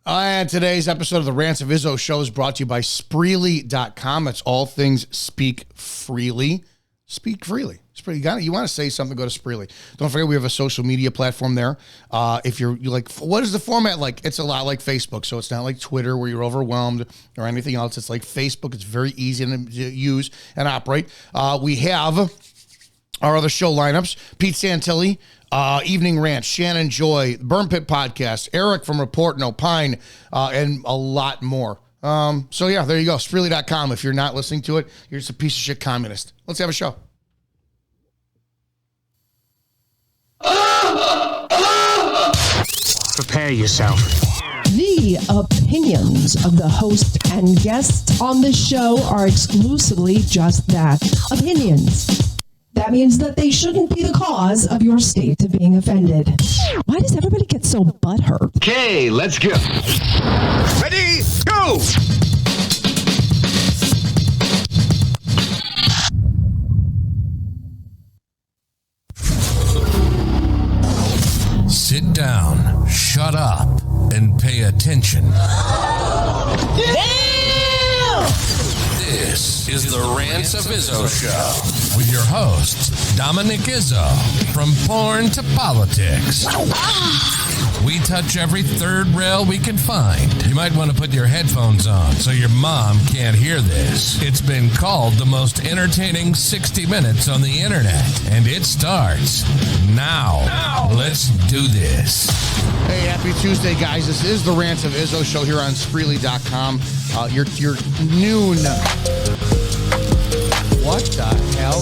And today's episode of the Rants of Izzo show is brought to you by Spreely.com. It's all things speak freely. Speak freely. You want to say something, go to Spreely. Don't forget we have a social media platform there. If you're like, what is the format like? It's a lot like Facebook. So it's not like Twitter where you're overwhelmed or anything else. It's like Facebook. It's very easy to use and operate. We have our other show lineups. Pete Santilli, Evening Rant, Shannon Joy, Burn Pit Podcast, Eric from Report and Opine, and a lot more. So yeah, there you go. Spreely.com. If you're not listening to it, you're just a piece of shit communist. Let's have a show. Prepare yourself. The opinions of the host and guests on this show are exclusively just that, opinions. That means that they shouldn't be the cause of your state of being offended. Why does everybody get so butthurt? Okay, let's go. Ready, go! Sit down, shut up, and pay attention. Damn! This is the Rants of Izzo Show with your host, Dominic Izzo, from porn to politics. We touch every third rail we can find. You might want to put your headphones on so your mom can't hear this. It's been called the most entertaining 60 minutes on the internet, and it starts now. Let's do this. Hey, happy Tuesday, guys. This is the Rants of Izzo show here on Spreely.com. Your noon. What the hell?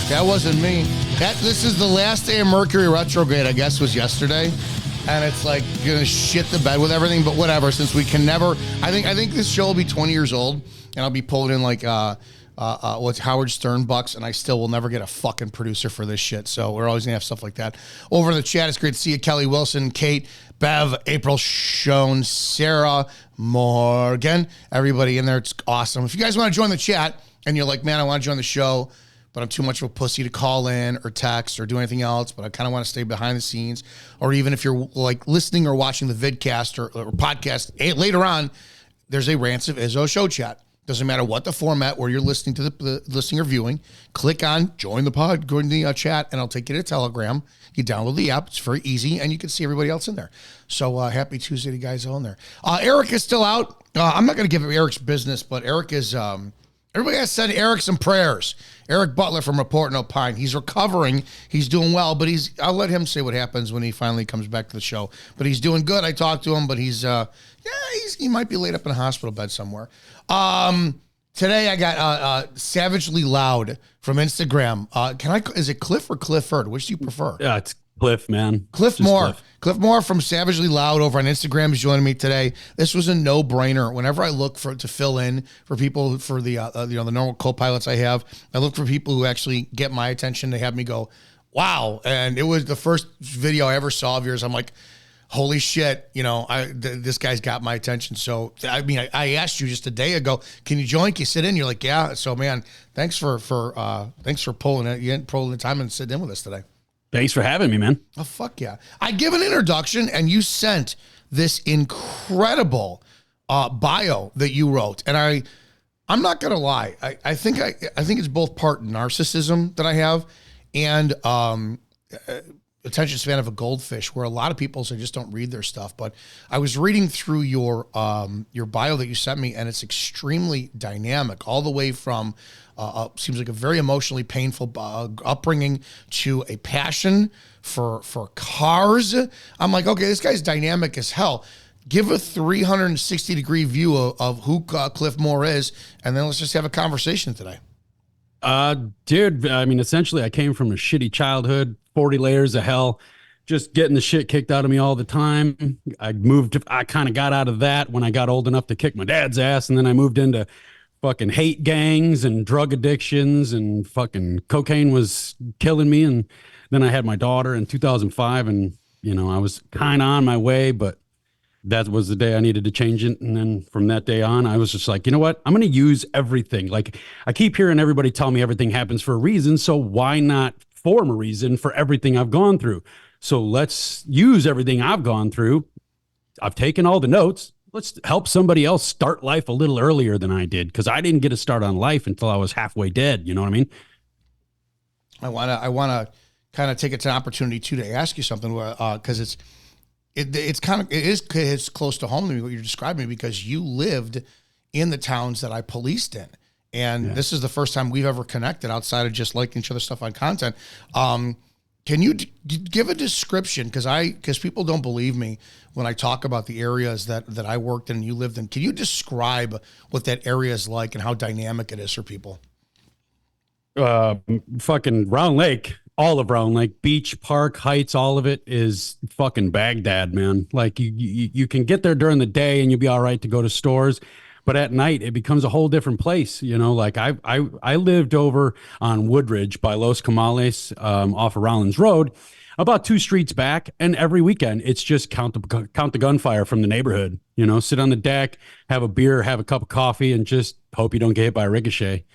That wasn't me. This is the last day of Mercury retrograde, I guess, was yesterday. And it's like gonna shit the bed with everything, but whatever, since we can never. I think this show will be 20 years old, and I'll be pulling in like what's Howard Stern bucks, and I still will never get a fucking producer for this shit. So we're always gonna have stuff like that. Over in the chat, it's great to see you, Kelly Wilson, Kate, Bev, April Schoen, Sarah, Morgan, everybody in there. It's awesome. If you guys want to join the chat and you're like, man, I want to join the show, but I'm too much of a pussy to call in or text or do anything else, but I kind of want to stay behind the scenes. Or even if you're like listening or watching the vidcast or podcast later on, there's a Rants of Izzo show chat. Doesn't matter what the format where you're listening to the listening or viewing. Click on join the pod, go in the chat, and I'll take you to Telegram. You download the app. It's very easy, and you can see everybody else in there. So happy Tuesday to you guys all in there. Eric is still out. I'm not going to give him Eric's business, but Eric is... everybody has sent Eric some prayers. Eric Butler from Report and Opine. He's recovering. He's doing well, but I'll let him say what happens when he finally comes back to the show. But he's doing good. I talked to him, but he might be laid up in a hospital bed somewhere. Today I got Savagely Loud from Instagram. Is it Cliff or Clifford? Which do you prefer? Yeah, it's Cliff, man. Cliff Moore. Cliff Moore from Savagely Loud over on Instagram is joining me today. This was a no-brainer. Whenever I look to fill in for people for the the normal co-pilots I have, I look for people who actually get my attention. They have me go, wow. And it was the first video I ever saw of yours. I'm like, holy shit, this guy's got my attention. So, I mean, I asked you just a day ago, can you join? Can you sit in? You're like, yeah. So, man, thanks for pulling it. You didn't pull the time and sit in with us today. Thanks for having me, man. Oh, fuck yeah. I give an introduction, and you sent this incredible bio that you wrote. And I'm not going to lie. I think it's both part narcissism that I have and attention span of a goldfish, where a lot of people just don't read their stuff. But I was reading through your bio that you sent me, and it's extremely dynamic, all the way from seems like a very emotionally painful upbringing to a passion for cars. I'm like, okay, this guy's dynamic as hell. Give a 360-degree view of who Cliff Moore is, and then let's just have a conversation today. Dude, I mean, essentially, I came from a shitty childhood, 40 layers of hell, just getting the shit kicked out of me all the time. I kind of got out of that when I got old enough to kick my dad's ass, and then I moved into fucking hate gangs and drug addictions, and fucking cocaine was killing me. And then I had my daughter in 2005, and, I was kind of on my way, but that was the day I needed to change it. And then from that day on, I was just like, you know what? I'm going to use everything. Like, I keep hearing everybody tell me everything happens for a reason. So why not form a reason for everything I've gone through? So let's use everything I've gone through I've taken all the notes. Let's help somebody else start life a little earlier than I did, because I didn't get a start on life until I was halfway dead. You know what I mean? I wanna kind of take it to an opportunity too to ask you something, because it's close to home to me what you're describing, because you lived in the towns that I policed in, and this is the first time we've ever connected outside of just liking each other's stuff on content. Can you give a description? Because people don't believe me when I talk about the areas that I worked in and you lived in. Can you describe what that area is like and how dynamic it is for people? Fucking Round Lake, all of Round Lake, Beach, Park, Heights, all of it is fucking Baghdad, man. Like you can get there during the day and you'll be all right to go to stores, but at night it becomes a whole different place. You know, like I lived over on Woodridge by Los Camales, off of Rollins Road, about 2 streets back, and every weekend it's just count the gunfire from the neighborhood. You know, sit on the deck, have a beer, have a cup of coffee, and just hope you don't get hit by a ricochet.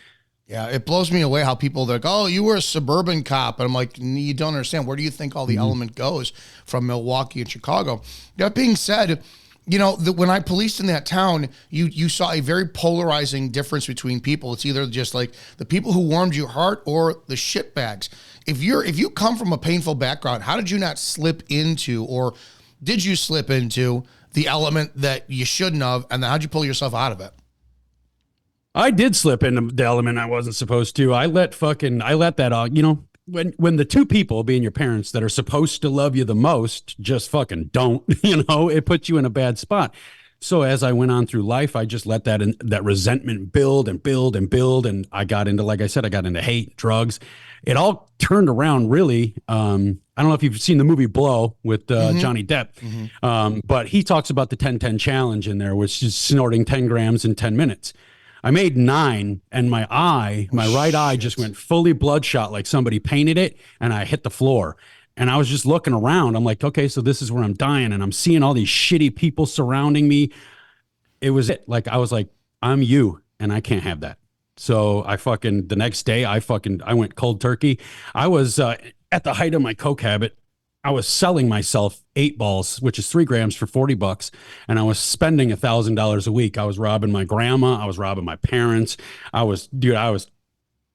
Yeah, it blows me away how people, they're like, oh, you were a suburban cop. And I'm like, you don't understand. Where do you think all the element goes from Milwaukee and Chicago? That being said, you know, when I policed in that town, you saw a very polarizing difference between people. It's either just like the people who warmed your heart or the shitbags. If you come from a painful background, how did you not slip into, or did you slip into the element that you shouldn't have? And then how'd you pull yourself out of it? I did slip into the element I wasn't supposed to. I let that, you know, when the two people, being your parents, that are supposed to love you the most just fucking don't, you know, it puts you in a bad spot. So as I went on through life, I just let that resentment build and build and build. And I got into, like I said, I got into hate, drugs. It all turned around really. I don't know if you've seen the movie Blow with Johnny Depp, but he talks about the 10-10 challenge in there, which is snorting 10 grams in 10 minutes. I made 9, and my right eye just went fully bloodshot, like somebody painted it, and I hit the floor. And I was just looking around. I'm like, okay, so this is where I'm dying, and I'm seeing all these shitty people surrounding me. It was it. Like, I was like, I'm you, and I can't have that. So the next day, I went cold turkey. I was at the height of my coke habit. I was selling myself 8 balls, which is 3 grams, for $40, and I was spending $1,000 a week. I was robbing my grandma. I was robbing my parents. I was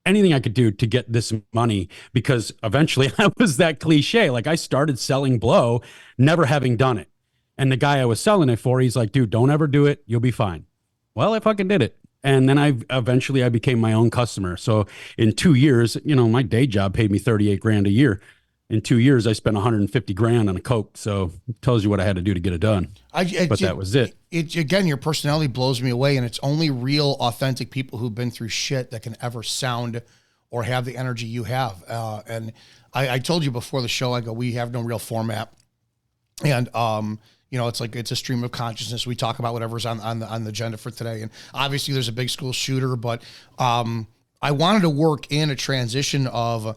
anything I could do to get this money, because eventually I was that cliche. Like, I started selling blow, never having done it. And the guy I was selling it for, he's like, dude, don't ever do it. You'll be fine. Well, I fucking did it. And then I became my own customer. So in 2 years, you know, my day job paid me 38 grand a year. In 2 years, I spent 150 grand on a Coke. So it tells you what I had to do to get it done. But that was it. Again, your personality blows me away, and it's only real, authentic people who've been through shit that can ever sound or have the energy you have. And I told you before the show, I go, we have no real format. And, you know, it's like, it's a stream of consciousness. We talk about whatever's on the agenda for today. And obviously there's a big school shooter, but I wanted to work in a transition of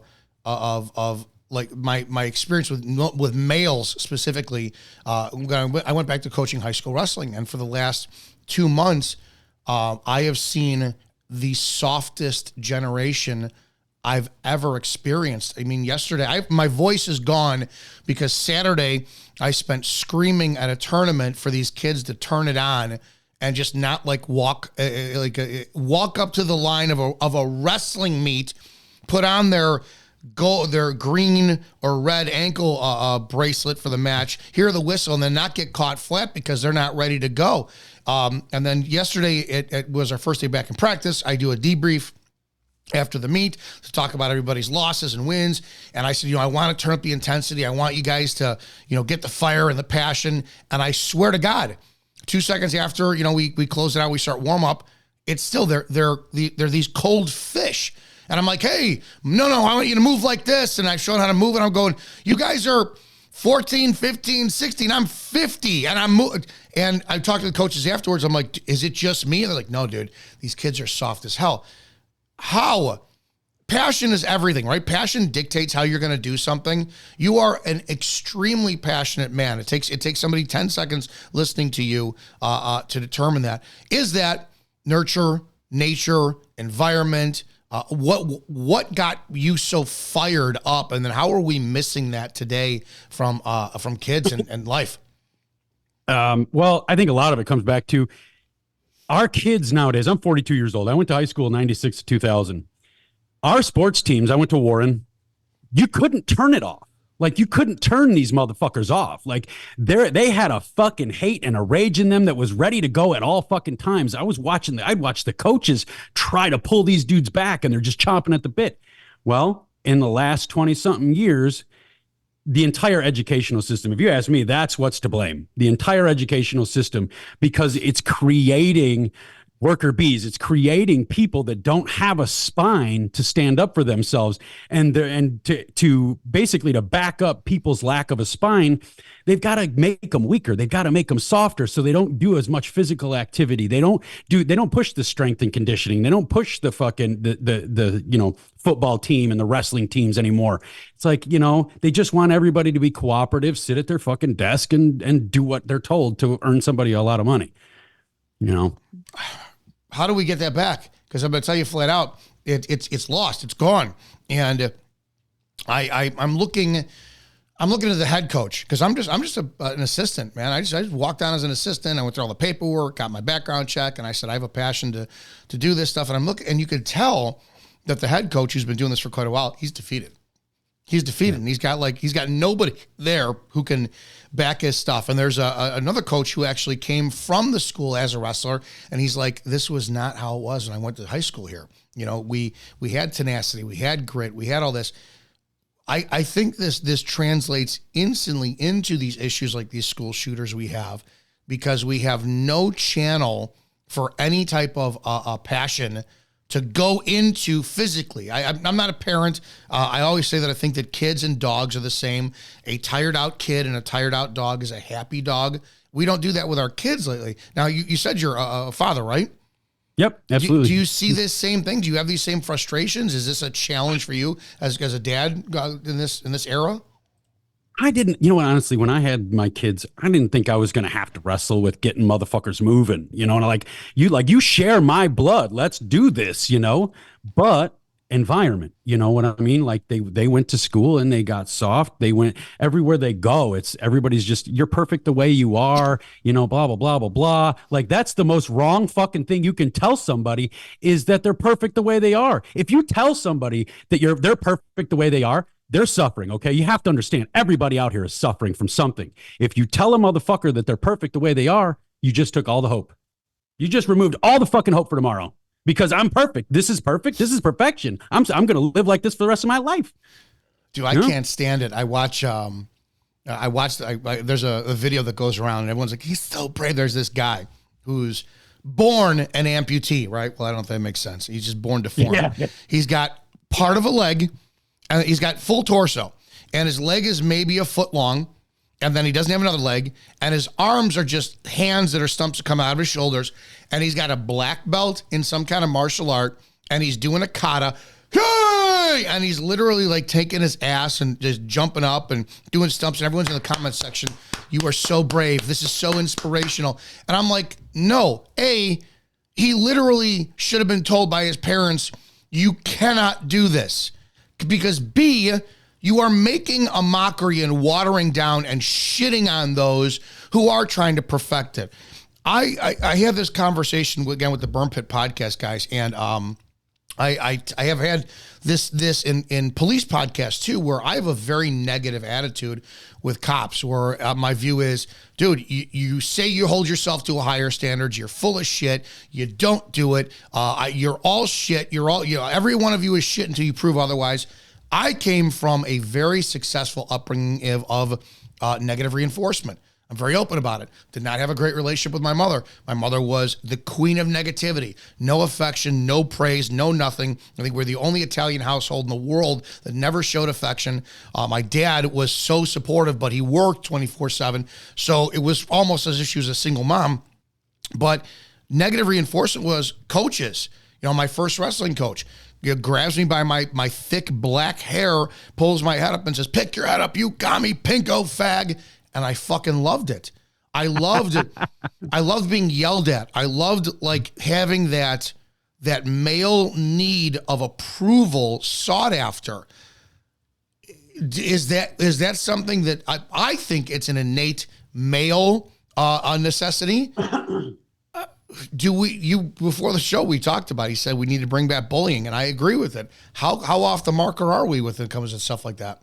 like my experience with males specifically. I went back to coaching high school wrestling, and for the last 2 months, I have seen the softest generation I've ever experienced. I mean, yesterday, my voice is gone because Saturday I spent screaming at a tournament for these kids to turn it on and just not like walk up to the line of a wrestling meet, put on their green or red ankle bracelet for the match, hear the whistle, and then not get caught flat because they're not ready to go. And then yesterday, it was our first day back in practice. I do a debrief after the meet to talk about everybody's losses and wins. And I said, you know, I want to turn up the intensity. I want you guys to, you know, get the fire and the passion. And I swear to God, 2 seconds after, you know, we close it out, we start warm up. It's still, they're these cold fish. And I'm like, hey, no, I want you to move like this. And I've shown how to move, and I'm going, you guys are 14, 15, 16. I'm 50. And I talked to the coaches afterwards. I'm like, is it just me? And they're like, no, dude, these kids are soft as hell. How? Passion is everything, right? Passion dictates how you're going to do something. You are an extremely passionate man. It takes somebody 10 seconds listening to you to determine that. Is that nurture, nature, environment? What got you so fired up, and then how are we missing that today from kids and life? Well, I think a lot of it comes back to our kids nowadays. I'm 42 years old. I went to high school in 96 to 2000. Our sports teams, I went to Warren, you couldn't turn it off. Like, you couldn't turn these motherfuckers off. Like, they had a fucking hate and a rage in them that was ready to go at all fucking times. I'd watch the coaches try to pull these dudes back, and they're just chomping at the bit. Well, in the last 20 something years, the entire educational system, if you ask me, that's what's to blame. The entire educational system, because it's creating worker bees. It's creating people that don't have a spine to stand up for themselves, and to basically to back up people's lack of a spine. They've got to make them weaker. They've got to make them softer so they don't do as much physical activity. They don't push the strength and conditioning. They don't push the fucking the football team and the wrestling teams anymore. It's like, they just want everybody to be cooperative, sit at their fucking desk and do what they're told to earn somebody a lot of money. How do we get that back? Because I'm going to tell you flat out, it's lost, it's gone, and I'm looking at the head coach, because I'm just an assistant, man. I just walked on as an assistant. I went through all the paperwork, got my background check, and I said I have a passion to do this stuff. And I'm looking, and you could tell that the head coach, who's been doing this for quite a while, he's defeated. He's defeated, and he's got nobody there who can back his stuff. And there's another coach who actually came from the school as a wrestler, and he's like, this was not how it was when I went to high school here. We had tenacity, we had grit, we had all this. I think this translates instantly into these issues like these school shooters we have, because we have no channel for any type of passion to go into physically. I'm not a parent. I always say that I think that kids and dogs are the same. A tired out kid and a tired out dog is a happy dog. We don't do that with our kids lately. Now, you said you're a father, right? Yep, absolutely. Do you see this same thing? Do you have these same frustrations? Is this a challenge for you as a dad in this era? I didn't, honestly, when I had my kids, I didn't think I was going to have to wrestle with getting motherfuckers moving, and you share my blood. Let's do this, but environment, you know what I mean? Like they went to school and they got soft. They went everywhere they go. Everybody's just, you're perfect the way you are, blah, blah, blah, blah, blah. Like, that's the most wrong fucking thing you can tell somebody, is that they're perfect the way they are. If you tell somebody that they're perfect the way they are, they're suffering, okay? You have to understand, everybody out here is suffering from something. If you tell a motherfucker that they're perfect the way they are, you just took all the hope. You just removed all the fucking hope for tomorrow, because I'm perfect. This is perfect. This is perfection. I'm going to live like this for the rest of my life. Dude, I can't stand it. There's a video that goes around and everyone's like, he's so brave. There's this guy who's born an amputee, right? Well, I don't know if that makes sense. He's just born deformed. Yeah. He's got part of a leg, and he's got full torso, and his leg is maybe a foot long, and then he doesn't have another leg, and his arms are just hands that are stumps that come out of his shoulders, and he's got a black belt in some kind of martial art, and he's doing a kata, hey! And he's literally like taking his ass and just jumping up and doing stumps, and everyone's in the comment section, you are so brave, this is so inspirational. And I'm like, no, A, he literally should have been told by his parents, you cannot do this. Because B, you are making a mockery and watering down and shitting on those who are trying to perfect it. I had this conversation again with the Burn Pit podcast guys, and I have had this in police podcasts too, where I have a very negative attitude with cops, where my view is, dude, you say you hold yourself to a higher standard, you're full of shit, you don't do it, you're all shit, every one of you is shit until you prove otherwise. I came from a very successful upbringing of negative reinforcement. I'm very open about it. Did not have a great relationship with my mother. My mother was the queen of negativity. No affection, no praise, no nothing. I think we're the only Italian household in the world that never showed affection. My dad was so supportive, but he worked 24/7. So it was almost as if she was a single mom. But negative reinforcement was coaches. My first wrestling coach grabs me by my thick black hair, pulls my head up and says, pick your head up, you commie pinko fag. And I fucking loved it. I loved it. I loved being yelled at. I loved having that male need of approval sought after. Is that something that I think it's an innate male a necessity? Before the show we talked about, he said we need to bring back bullying, and I agree with it. How off the marker are we when it comes to stuff like that?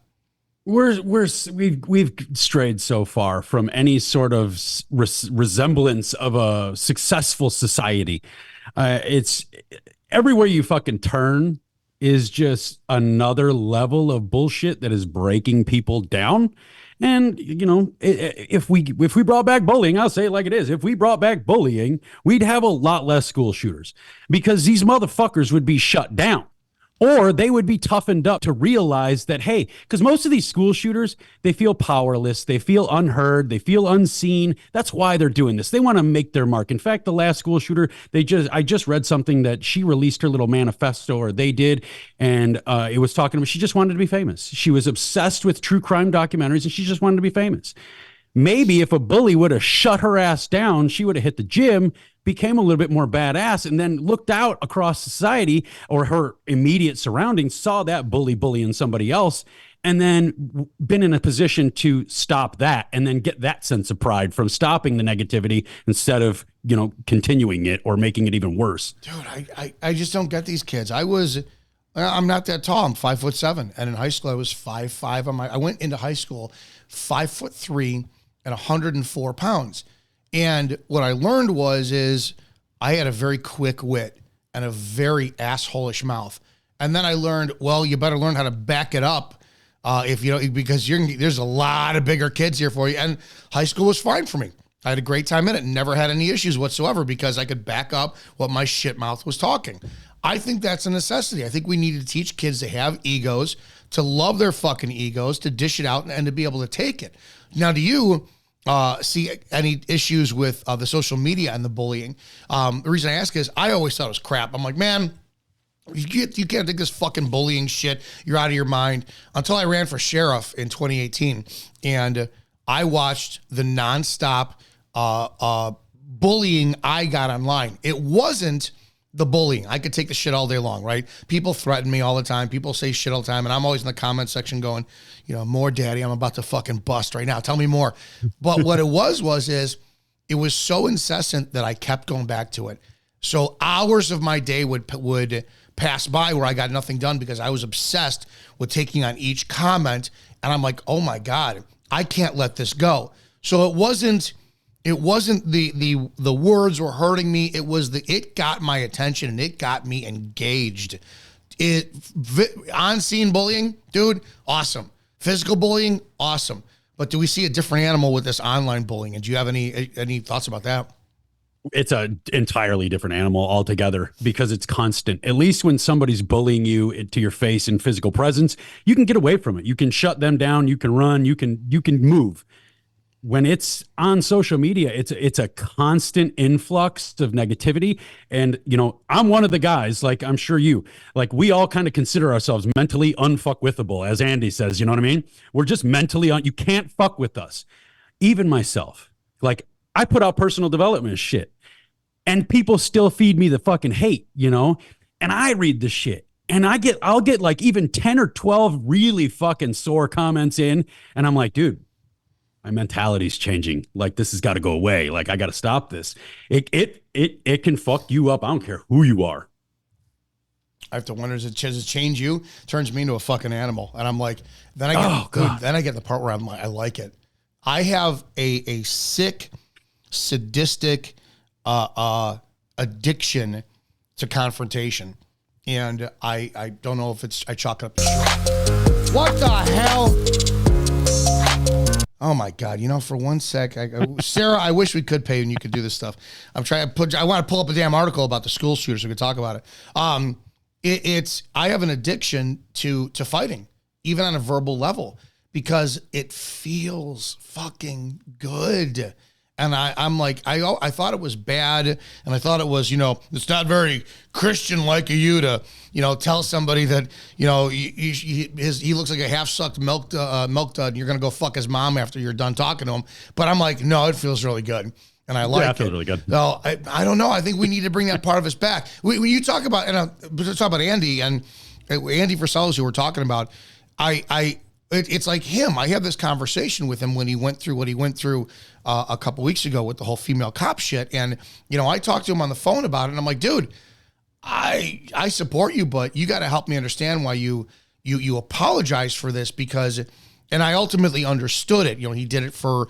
We've strayed so far from any sort of resemblance of a successful society. It's everywhere you fucking turn is just another level of bullshit that is breaking people down. And, if we brought back bullying, I'll say it like it is. If we brought back bullying, we'd have a lot less school shooters because these motherfuckers would be shut down. Or they would be toughened up to realize that, hey, because most of these school shooters, they feel powerless, they feel unheard, they feel unseen. That's why they're doing this. They want to make their mark. In fact, the last school shooter, I just read something that she released her little manifesto, or they did, and it was talking about she just wanted to be famous. She was obsessed with true crime documentaries, and she just wanted to be famous. Maybe if a bully would have shut her ass down, she would have hit the gym, became a little bit more badass, and then looked out across society or her immediate surroundings, saw that bullying somebody else, and then been in a position to stop that and then get that sense of pride from stopping the negativity instead of, continuing it or making it even worse. Dude, I just don't get these kids. I'm not that tall. I'm 5'7", and in high school I was 5'5". I went into high school 5'3" and 104 pounds. And what I learned is I had a very quick wit and a very asshole-ish mouth. And then I learned, well, you better learn how to back it up because there's a lot of bigger kids here for you. And high school was fine for me. I had a great time in it and never had any issues whatsoever because I could back up what my shit mouth was talking. I think that's a necessity. I think we need to teach kids to have egos, to love their fucking egos, to dish it out and to be able to take it. Now, do you see any issues with the social media and the bullying? The reason I ask is I always thought it was crap. I'm like, man, you can't take this fucking bullying shit. You're out of your mind. Until I ran for sheriff in 2018, and I watched the nonstop bullying I got online. It wasn't the bullying. I could take the shit all day long, right? People threaten me all the time. People say shit all the time. And I'm always in the comment section going, more daddy, I'm about to fucking bust right now. Tell me more. But what it was it was so incessant that I kept going back to it. So hours of my day would pass by where I got nothing done because I was obsessed with taking on each comment. And I'm like, oh my God, I can't let this go. So it wasn't the words were hurting me. It got my attention and it got me engaged. On-scene bullying, dude, awesome. Physical bullying, awesome. But do we see a different animal with this online bullying? And do you have any thoughts about that? It's an entirely different animal altogether because it's constant. At least when somebody's bullying you to your face in physical presence, you can get away from it. You can shut them down. You can run. You can move. When it's on social media, it's a constant influx of negativity. And, I'm one of the guys, like I'm sure we all kind of consider ourselves mentally unfuckwithable, as Andy says, you know what I mean? We're just mentally you can't fuck with us. Even myself, like I put out personal development shit and people still feed me the fucking hate, and I read the shit and I'll get like even 10 or 12 really fucking sore comments in. And I'm like, dude, my mentality's changing. Like this has got to go away. Like I got to stop this. It can fuck you up. I don't care who you are. I have to wonder, does it change you? Turns me into a fucking animal. And I'm like, then I get the part where I'm like, I like it. I have a sick, sadistic addiction to confrontation. And I don't know if I chalk it up to shit. What the hell? Oh my God! For one sec, Sarah, I wish we could pay and you could do this stuff. I want to pull up a damn article about the school shooters so we could talk about it. I have an addiction to fighting, even on a verbal level, because it feels fucking good. And I'm like, I thought it was bad, and I thought it was, it's not very Christian-like of you to, tell somebody that, he looks like a half-sucked milk dud, and you're gonna go fuck his mom after you're done talking to him. But I'm like, no, it feels really good, and I like it. Feels really good. No, I don't know. I think we need to bring that part of us back. When you talk about, and talk about Andy and Andy Versailles, who we're talking about, it's like him. I had this conversation with him when he went through what he went through a couple weeks ago with the whole female cop shit. And, I talked to him on the phone about it, and I'm like, dude, I support you, but you got to help me understand why you apologize for this, because, and I ultimately understood it. He did it for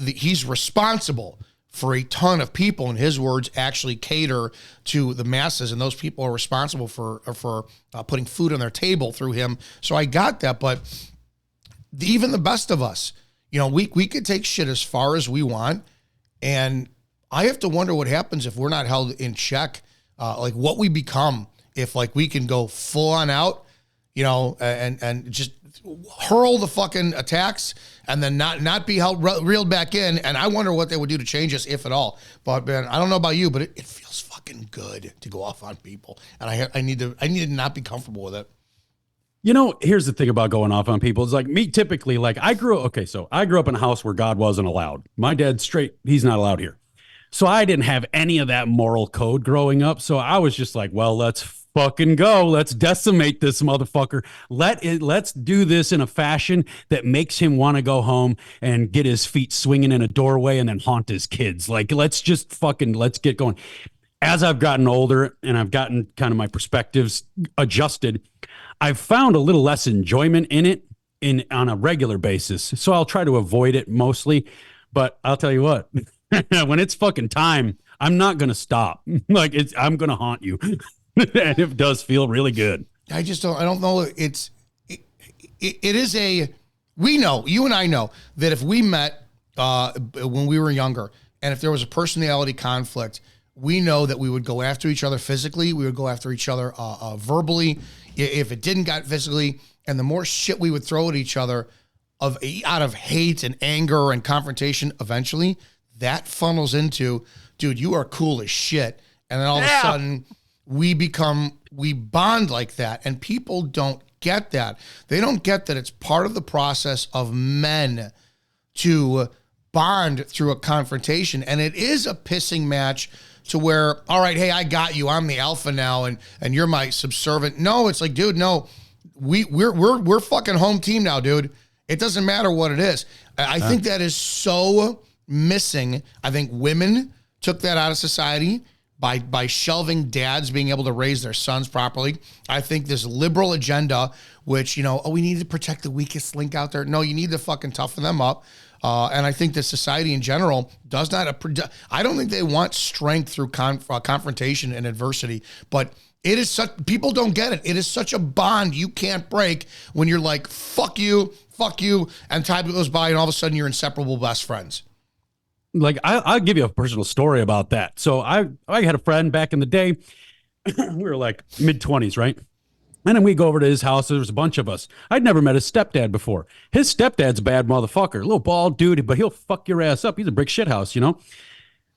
he's responsible for a ton of people, in his words, actually cater to the masses, and those people are responsible for putting food on their table through him. So I got that, but even the best of us, we could take shit as far as we want, and I have to wonder what happens if we're not held in check, like what we become if like we can go full on out, and just hurl the fucking attacks and then not be reeled back in. And I wonder what they would do to change us, if at all. But man, I don't know about you, but it feels fucking good to go off on people, and I need to not be comfortable with it. Here's the thing about going off on people. It's like me, typically, like I grew up in a house where God wasn't allowed. My dad's straight. He's not allowed here. So I didn't have any of that moral code growing up. So I was just like, well, let's fucking go. Let's decimate this motherfucker. Let's do this in a fashion that makes him want to go home and get his feet swinging in a doorway and then haunt his kids. Like, let's get going. As I've gotten older and I've gotten kind of my perspectives adjusted, I've found a little less enjoyment in it on a regular basis. So I'll try to avoid it mostly, but I'll tell you what, when it's fucking time, I'm not going to stop. Like I'm going to haunt you. And it does feel really good. I don't know. It is we know, you and I know that if we met when we were younger, and if there was a personality conflict, we know that we would go after each other physically. We would go after each other verbally. If it didn't get physically, and the more shit we would throw at each other out of hate and anger and confrontation, eventually that funnels into, dude, you are cool as shit. And then all of a sudden we bond like that. And people don't get that. They don't get that it's part of the process of men to bond through a confrontation. And it is a pissing match to where, all right, hey, I got you. I'm the alpha now, and you're my subservient. No, it's like, dude, no, we're fucking home team now, dude. It doesn't matter what it is. I think that is so missing. I think women took that out of society by shelving dads being able to raise their sons properly. I think this liberal agenda, which, we need to protect the weakest link out there. No, you need to fucking toughen them up. And I think that society in general does not, I don't think they want strength through confrontation and adversity, but it is people don't get it. It is such a bond you can't break when you're like, fuck you, and time goes by and all of a sudden you're inseparable best friends. Like, I'll give you a personal story about that. So I had a friend back in the day, we were like mid-20s, right? And then we go over to his house. There was a bunch of us. I'd never met his stepdad before. His stepdad's a bad motherfucker, a little bald dude, but he'll fuck your ass up. He's a brick shithouse,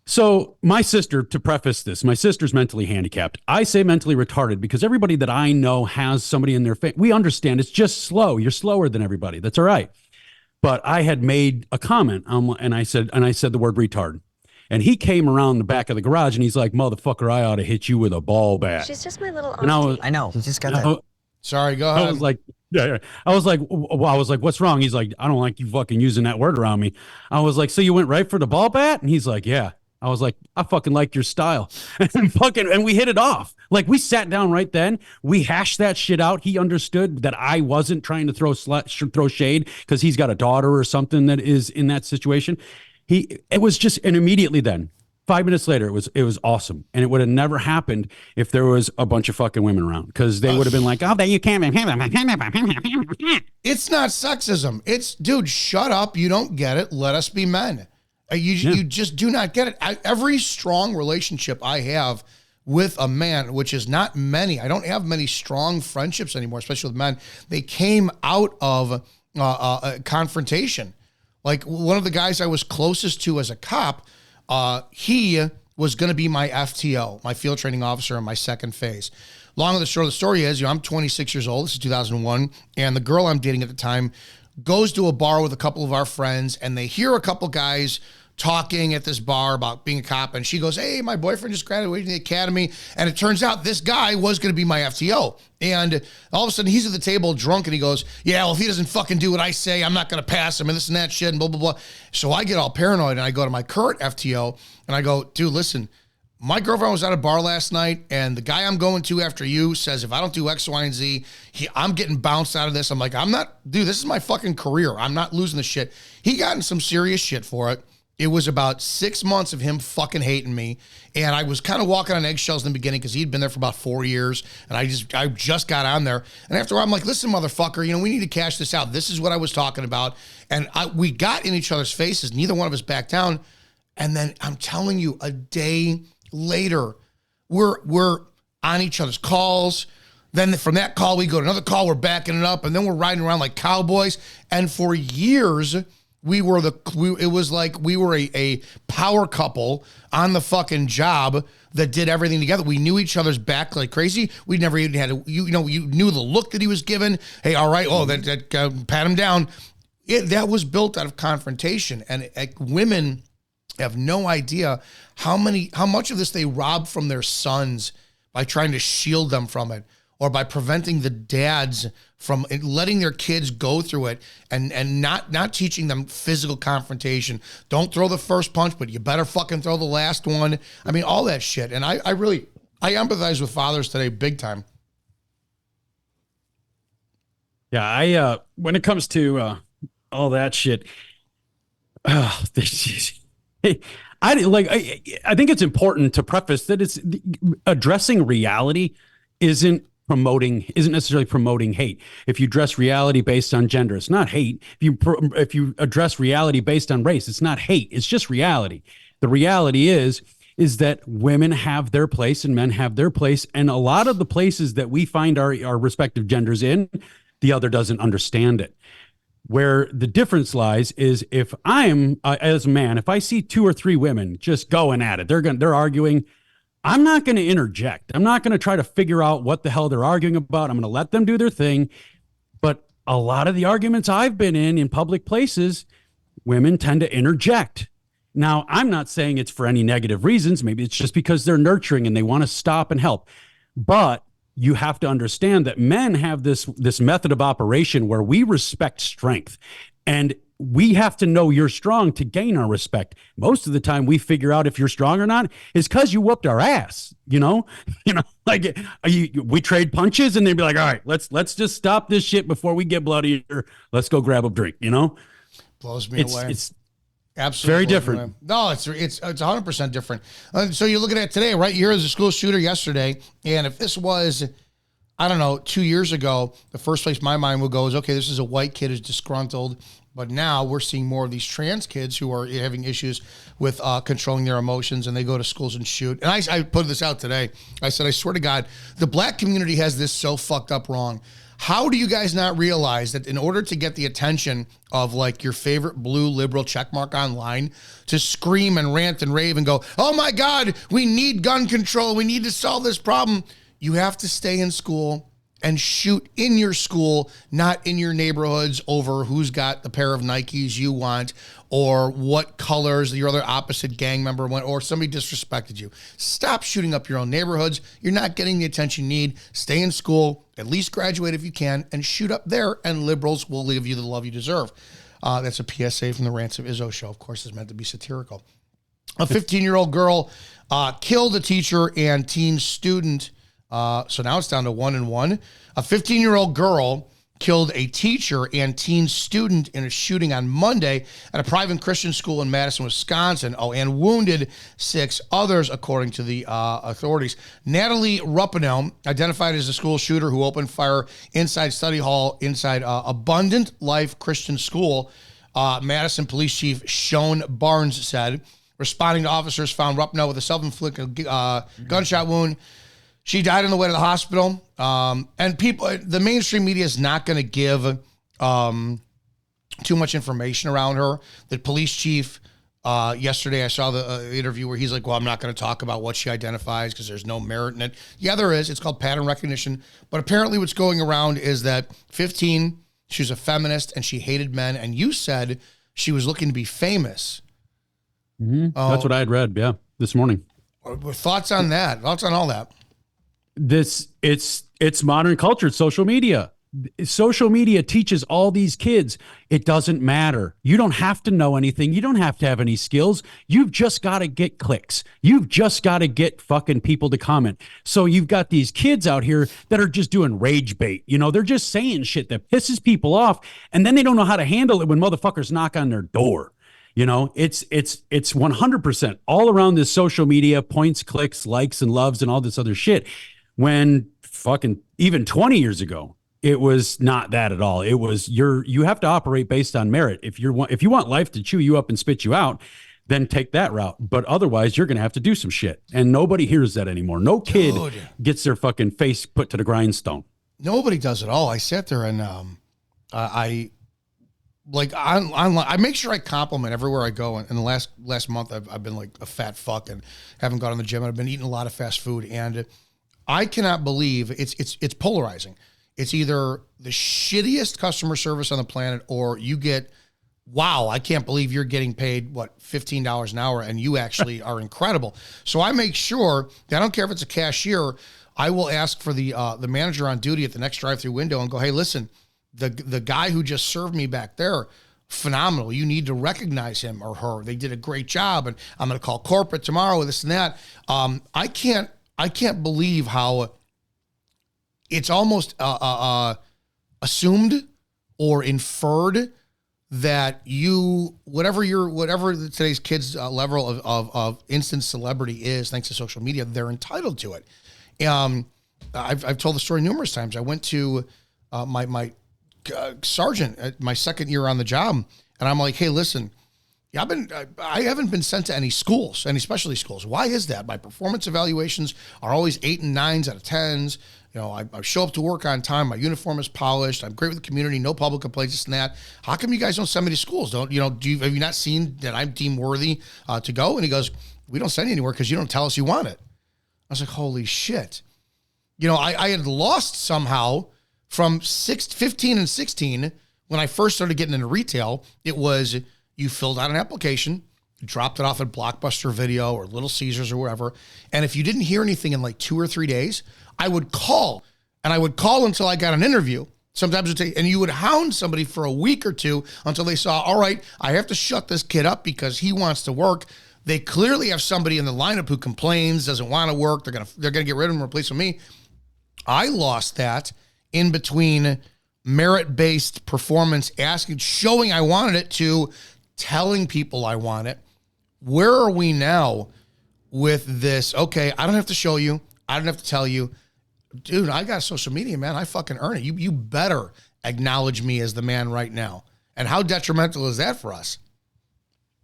So my sister, to preface this, my sister's mentally handicapped. I say mentally retarded because everybody that I know has somebody in their face. We understand it's just slow. You're slower than everybody. That's all right. But I had made a comment, and I said the word retard. And he came around the back of the garage and he's like, motherfucker, I ought to hit you with a ball bat. She's just my little auntie. And I know. He just got that. Sorry, go ahead. I was like, yeah. I was like, what's wrong? He's like, I don't like you fucking using that word around me. I was like, so you went right for the ball bat? And he's like, yeah. I was like, I fucking like your style. And we hit it off. Like, we sat down right then. We hashed that shit out. He understood that I wasn't trying to throw shade because he's got a daughter or something that is in that situation. It was just, and immediately then, 5 minutes later, it was awesome. And it would have never happened if there was a bunch of fucking women around, because they would have been like, oh, you can't. It's not sexism. It's, dude, shut up. You don't get it. Let us be men. You just do not get it. Every strong relationship I have with a man, which is not many, I don't have many strong friendships anymore, especially with men. They came out of confrontation. Like, one of the guys I was closest to as a cop, he was going to be my FTO, my field training officer in my second phase. Long and the short of the story is, I'm 26 years old. This is 2001. And the girl I'm dating at the time goes to a bar with a couple of our friends, and they hear a couple guys talking at this bar about being a cop, and she goes, hey, my boyfriend just graduated from the academy, and it turns out this guy was going to be my FTO. And all of a sudden, he's at the table drunk, and he goes, yeah, well, if he doesn't fucking do what I say, I'm not going to pass him, and this and that shit, and blah, blah, blah. So I get all paranoid, and I go to my current FTO, and I go, dude, listen, my girlfriend was at a bar last night, and the guy I'm going to after you says if I don't do X, Y, and Z, I'm getting bounced out of this. I'm like, I'm not, dude, this is my fucking career. I'm not losing the shit. He got in some serious shit for it. It was about 6 months of him fucking hating me, and I was kind of walking on eggshells in the beginning because he'd been there for about 4 years, and I just got on there. And after a while, I'm like, listen, motherfucker, we need to cash this out. This is what I was talking about. And we got in each other's faces. Neither one of us backed down. And then I'm telling you, a day later, we're on each other's calls. Then from that call, we go to another call, we're backing it up, and then we're riding around like cowboys. And for years, it was like we were a power couple on the fucking job that did everything together. We knew each other's back like crazy. We never even had to, you knew the look that he was given. Hey, all right, pat him down. That was built out of confrontation. And women have no idea how much of this they rob from their sons by trying to shield them from it, or by preventing the dads from letting their kids go through it, and not teaching them physical confrontation. Don't throw the first punch, but you better fucking throw the last one. I mean, all that shit. And I empathize with fathers today big time. Yeah, I when it comes to all that shit, I think it's important to preface that it's addressing reality isn't necessarily promoting hate. If you address reality based on gender, it's not hate. If you address reality based on race, it's not hate. It's just reality. The reality is that women have their place and men have their place, and a lot of the places that we find our respective genders in, the other doesn't understand it. Where the difference lies is if I'm as a man, if I see 2 or 3 women just going at it, they're arguing, I'm not going to interject. I'm not going to try to figure out what the hell they're arguing about. I'm going to let them do their thing. But a lot of the arguments I've been in public places, women tend to interject. Now, I'm not saying it's for any negative reasons. Maybe it's just because they're nurturing and they want to stop and help. But you have to understand that men have this method of operation where we respect strength, and we have to know you're strong to gain our respect. Most of the time we figure out if you're strong or not is because you whooped our ass, like we trade punches and they'd be like, all right, let's just stop this shit before we get bloody, or let's go grab a drink, Blows me away. It's absolutely very different. No, it's 100% different. So you're looking at today, right? Here is a school shooter yesterday. And if this was, I don't know, 2 years ago, the first place my mind would go is, okay, this is a white kid who's disgruntled. But now we're seeing more of these trans kids who are having issues with controlling their emotions, and they go to schools and shoot. And I put this out today. I said, I swear to God, the black community has this so fucked up wrong. How do you guys not realize that in order to get the attention of like your favorite blue liberal checkmark online to scream and rant and rave and go, oh my God, we need gun control, we need to solve this problem, you have to stay in school and shoot in your school, not in your neighborhoods, over who's got the pair of Nikes you want, or what colors your other opposite gang member went, or somebody disrespected you. Stop shooting up your own neighborhoods. You're not getting the attention you need. Stay in school, at least graduate if you can, and shoot up there, and liberals will give you the love you deserve. That's a PSA from the Rants of Izzo show. Of course, it's meant to be satirical. A 15-year-old girl killed a teacher and teen student. So now it's down to 1-1. A 15-year-old girl killed a teacher and teen student in a shooting on Monday at a private Christian school in Madison, Wisconsin. And wounded 6 others, according to the authorities. Natalie Ruppinell, identified as the school shooter who opened fire inside study hall inside Abundant Life Christian School. Madison Police Chief Sean Barnes said, responding to officers found Ruppinell with a self-inflicted gunshot wound. She died on the way to the hospital. And the mainstream media is not going to give too much information around her. The police chief, yesterday I saw the interview where he's like, well, I'm not going to talk about what she identifies because there's no merit in it. Yeah, there is. It's called pattern recognition. But apparently what's going around is that 15, she was a feminist and she hated men. And you said she was looking to be famous. That's what I had read. Yeah. This morning. Thoughts on that? Thoughts on all that? It's modern culture. It's social media. Social media teaches all these kids it doesn't matter. You don't have to know anything. You don't have to have any skills. You've just got to get clicks. You've just got to get fucking people to comment. So you've got these kids out here that are just doing rage bait. They're just saying shit that pisses people off, and then they don't know how to handle it when motherfuckers knock on their door. It's 100% all around this social media, points, clicks, likes, and loves, and all this other shit. When fucking even 20 years ago, it was not that at all. It was you have to operate based on merit. If you want life to chew you up and spit you out, then take that route. But otherwise, you're going to have to do some shit. And nobody hears that anymore. No kid gets their fucking face put to the grindstone. Nobody does at all. I sat there and I make sure I compliment everywhere I go. And in the last month, I've been like a fat fuck and haven't gone to the gym. And I've been eating a lot of fast food. And I cannot believe it's polarizing. It's either the shittiest customer service on the planet, or you get, wow, I can't believe you're getting paid, $15 an hour, and you actually are incredible. So I make sure that I don't care if it's a cashier, I will ask for the manager on duty at the next drive-through window and go, hey, listen, the guy who just served me back there, phenomenal. You need to recognize him or her. They did a great job, and I'm going to call corporate tomorrow with this and that. I can't believe how it's almost assumed or inferred that whatever today's kids' level of instant celebrity is, thanks to social media, they're entitled to it. I've told the story numerous times. I went to my sergeant at my second year on the job, and I'm like, hey, listen, I haven't been sent to any schools, any specialty schools. Why is that? My performance evaluations are always 8 and 9s out of 10s. I show up to work on time. My uniform is polished. I'm great with the community. No public complaints, this and that. How come you guys don't send me to schools? Have you not seen that I'm deemed worthy to go? And he goes, we don't send you anywhere because you don't tell us you want it. I was like, holy shit. I had lost somehow from 15 and 16 when I first started getting into retail. It was you filled out an application, dropped it off at Blockbuster Video or Little Caesars or wherever. And if you didn't hear anything in like 2 or 3 days, I would call, and I would call until I got an interview. Sometimes and you would hound somebody for a week or two until they saw, all right, I have to shut this kid up because he wants to work. They clearly have somebody in the lineup who complains, doesn't want to work. They're gonna get rid of him and replace with me. I lost that in between merit-based performance, showing I wanted it, to telling people I want it. Where are we now with this? Okay, I don't have to show you. I don't have to tell you. Dude, I got social media, man. I fucking earn it. You better acknowledge me as the man right now. And how detrimental is that for us?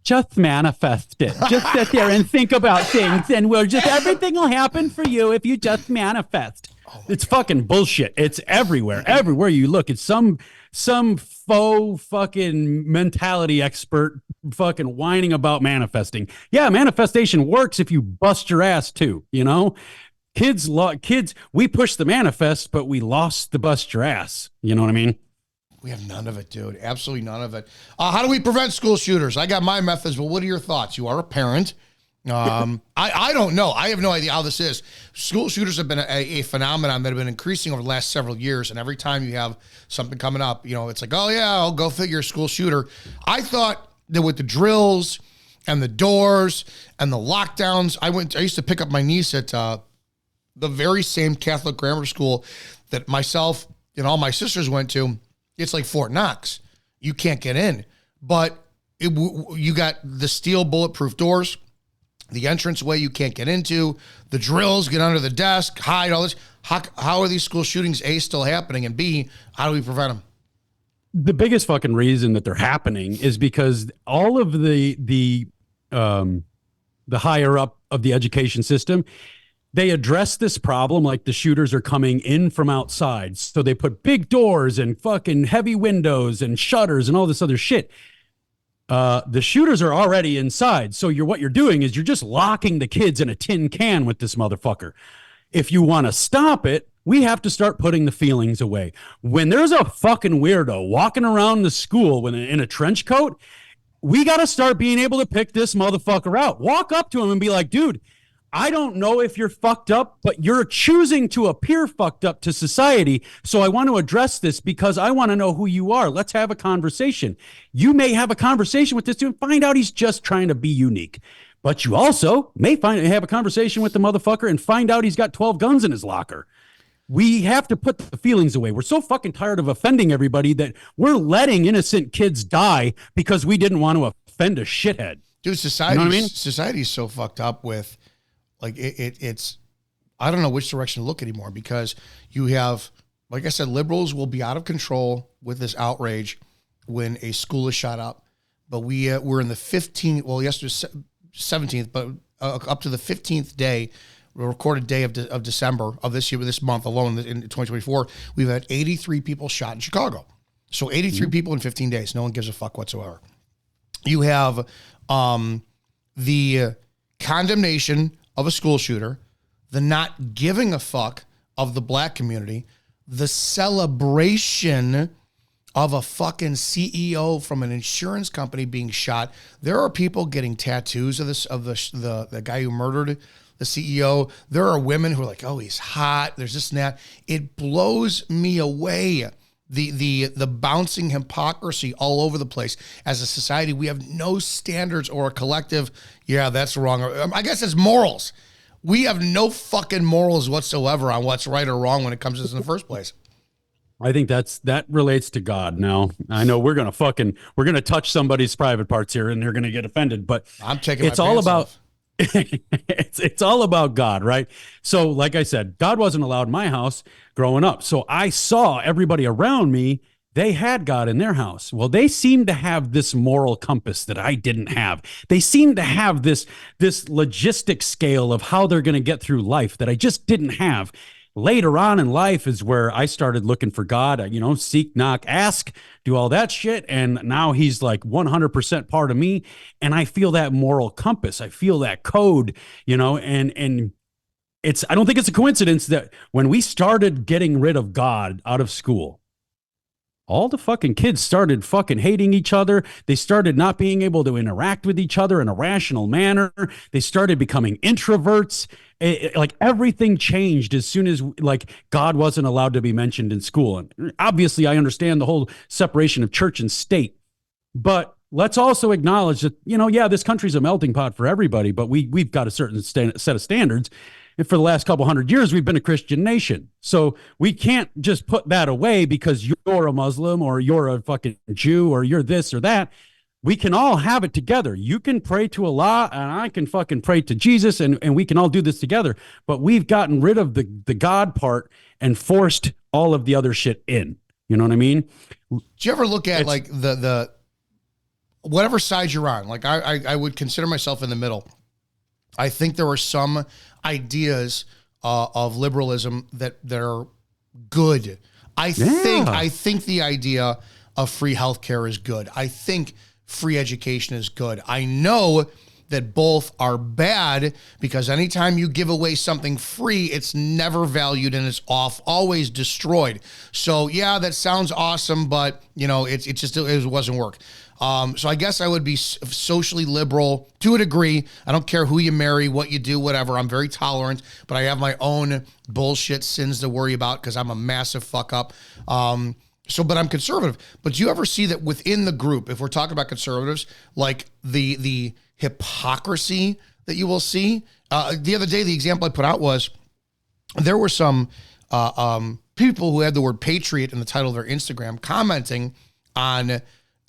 Just manifest it. Just sit there and think about things, and everything will happen for you if you just manifest. It's fucking bullshit. It's everywhere. Everywhere you look, it's some faux fucking mentality expert fucking whining about manifesting. Yeah, manifestation works if you bust your ass too, Kids, we pushed the manifest, but we lost the bust your ass. You know what I mean? We have none of it, dude. Absolutely none of it. How do we prevent school shooters? I got my methods, but what are your thoughts? You are a parent. I don't know. I have no idea how this is. School shooters have been a phenomenon that have been increasing over the last several years. And every time you have something coming up, it's like, oh yeah, I'll go figure, school shooter. I thought that with the drills and the doors and the lockdowns, I used to pick up my niece at the very same Catholic grammar school that myself and all my sisters went to. It's like Fort Knox. You can't get in, but you got the steel bulletproof doors, the entranceway you can't get into, the drills, get under the desk, hide, all this. How are these school shootings, A, still happening, and B, how do we prevent them? The biggest fucking reason that they're happening is because all of the higher up of the education system, they address this problem like the shooters are coming in from outside. So they put big doors and fucking heavy windows and shutters and all this other shit. The shooters are already inside. So what you're doing is you're just locking the kids in a tin can with this motherfucker. If you want to stop it, we have to start putting the feelings away. When there's a fucking weirdo walking around the school in a trench coat, we got to start being able to pick this motherfucker out. Walk up to him and be like, dude, I don't know if you're fucked up, but you're choosing to appear fucked up to society. So I want to address this because I want to know who you are. Let's have a conversation. You may have a conversation with this dude and find out he's just trying to be unique. But you also may have a conversation with the motherfucker and find out he's got 12 guns in his locker. We have to put the feelings away. We're so fucking tired of offending everybody that we're letting innocent kids die because we didn't want to offend a shithead. Dude, society's so fucked up with, like, it's, I don't know which direction to look anymore, because you have, like I said, liberals will be out of control with this outrage when a school is shot up. But we're in the 15th, well, yesterday 17th, but up to the 15th day, recorded day of December of this year, this month alone in 2024, we've had 83 people shot in Chicago. So 83 people in 15 days. No one gives a fuck whatsoever. You have the condemnation of a school shooter, the not giving a fuck of the black community, the celebration of a fucking CEO from an insurance company being shot. There are people getting tattoos of the guy who murdered the CEO. There are women who are like, oh, he's hot. There's this and that. It blows me away. The bouncing hypocrisy all over the place. As a society, we have no standards or a collective, yeah, that's wrong. I guess it's morals. We have no fucking morals whatsoever on what's right or wrong when it comes to this in the first place. I think that relates to God. Now, I know we're going to touch somebody's private parts here and they're going to get offended, but I'm taking it's my all pants about off. it's all about God, right? So like I said, God wasn't allowed in my house growing up. So I saw everybody around me, they had God in their house. Well, they seemed to have this moral compass that I didn't have. They seemed to have this logistic scale of how they're going to get through life that I just didn't have. Later on in life is where I started looking for God, seek, knock, ask, do all that shit. And now he's like 100% part of me. And I feel that moral compass. I feel that code, and I don't think it's a coincidence that when we started getting rid of God out of school, all the fucking kids started fucking hating each other. They started not being able to interact with each other in a rational manner. They started becoming introverts. Like everything changed as soon as like God wasn't allowed to be mentioned in school. And obviously I understand the whole separation of church and state, but let's also acknowledge that, this country's a melting pot for everybody, but we've got a certain set of standards. And for the last couple hundred years, we've been a Christian nation. So we can't just put that away because you're a Muslim or you're a fucking Jew or you're this or that. We can all have it together. You can pray to Allah and I can fucking pray to Jesus and we can all do this together. But we've gotten rid of the God part and forced all of the other shit in. You know what I mean? Do you ever look at like the whatever side you're on? Like I would consider myself in the middle. I think there are some ideas of liberalism that are good. I think the idea of free healthcare is good. I think free education is good. I know that both are bad because anytime you give away something free, it's never valued and it's always destroyed. So yeah, that sounds awesome, but it wasn't work. So I guess I would be socially liberal to a degree. I don't care who you marry, what you do, whatever. I'm very tolerant, but I have my own bullshit sins to worry about because I'm a massive fuck up. But I'm conservative. But do you ever see that within the group, if we're talking about conservatives, like the hypocrisy that you will see? The other day, the example I put out was there were some people who had the word patriot in the title of their Instagram commenting on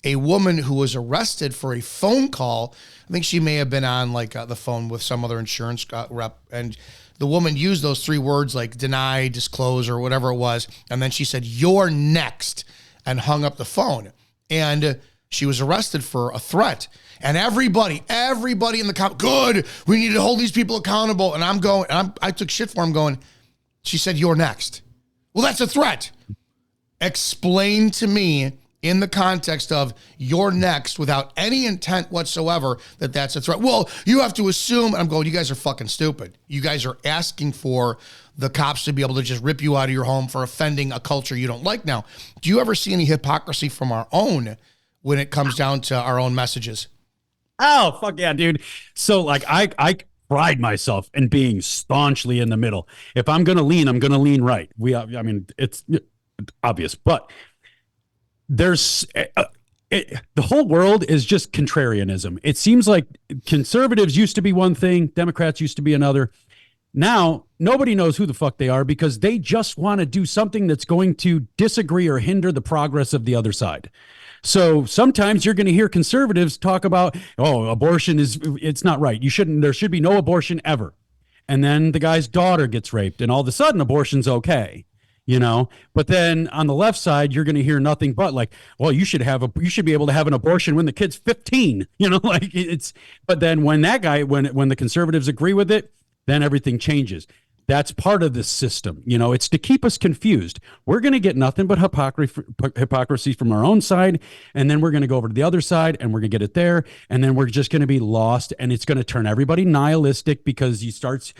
a woman who was arrested for a phone call. I think she may have been on like the phone with some other insurance rep, and the woman used those three words like deny, disclose, or whatever it was. And then she said, "You're next," and hung up the phone. And she was arrested for a threat. And everybody in the good, we need to hold these people accountable. And I took shit for him going, she said, "You're next." Well, that's a threat. Explain to me in the context of "you're next" without any intent whatsoever that that's a threat. Well, you have to assume. I'm going, you guys are fucking stupid. You guys are asking for the cops to be able to just rip you out of your home for offending a culture you don't like now. Do you ever see any hypocrisy from our own when it comes down to our own messages. Oh, fuck yeah, dude. So like I pride myself in being staunchly in the middle. If I'm going to lean, I'm going to lean right. I mean, it's obvious, but there's the whole world is just contrarianism. It seems like conservatives used to be one thing, Democrats used to be another. Now, nobody knows who the fuck they are because they just want to do something that's going to disagree or hinder the progress of the other side. So sometimes you're going to hear conservatives talk about, oh, abortion it's not right. There should be no abortion ever. And then the guy's daughter gets raped and all of a sudden abortion's okay. But then on the left side, you're going to hear nothing but like, well, you should be able to have an abortion when the kid's 15, but then when the conservatives agree with it, then everything changes. That's part of the system. It's to keep us confused. We're going to get nothing but hypocrisy from our own side. And then we're going to go over to the other side and we're going to get it there. And then we're just going to be lost. And it's going to turn everybody nihilistic because you starts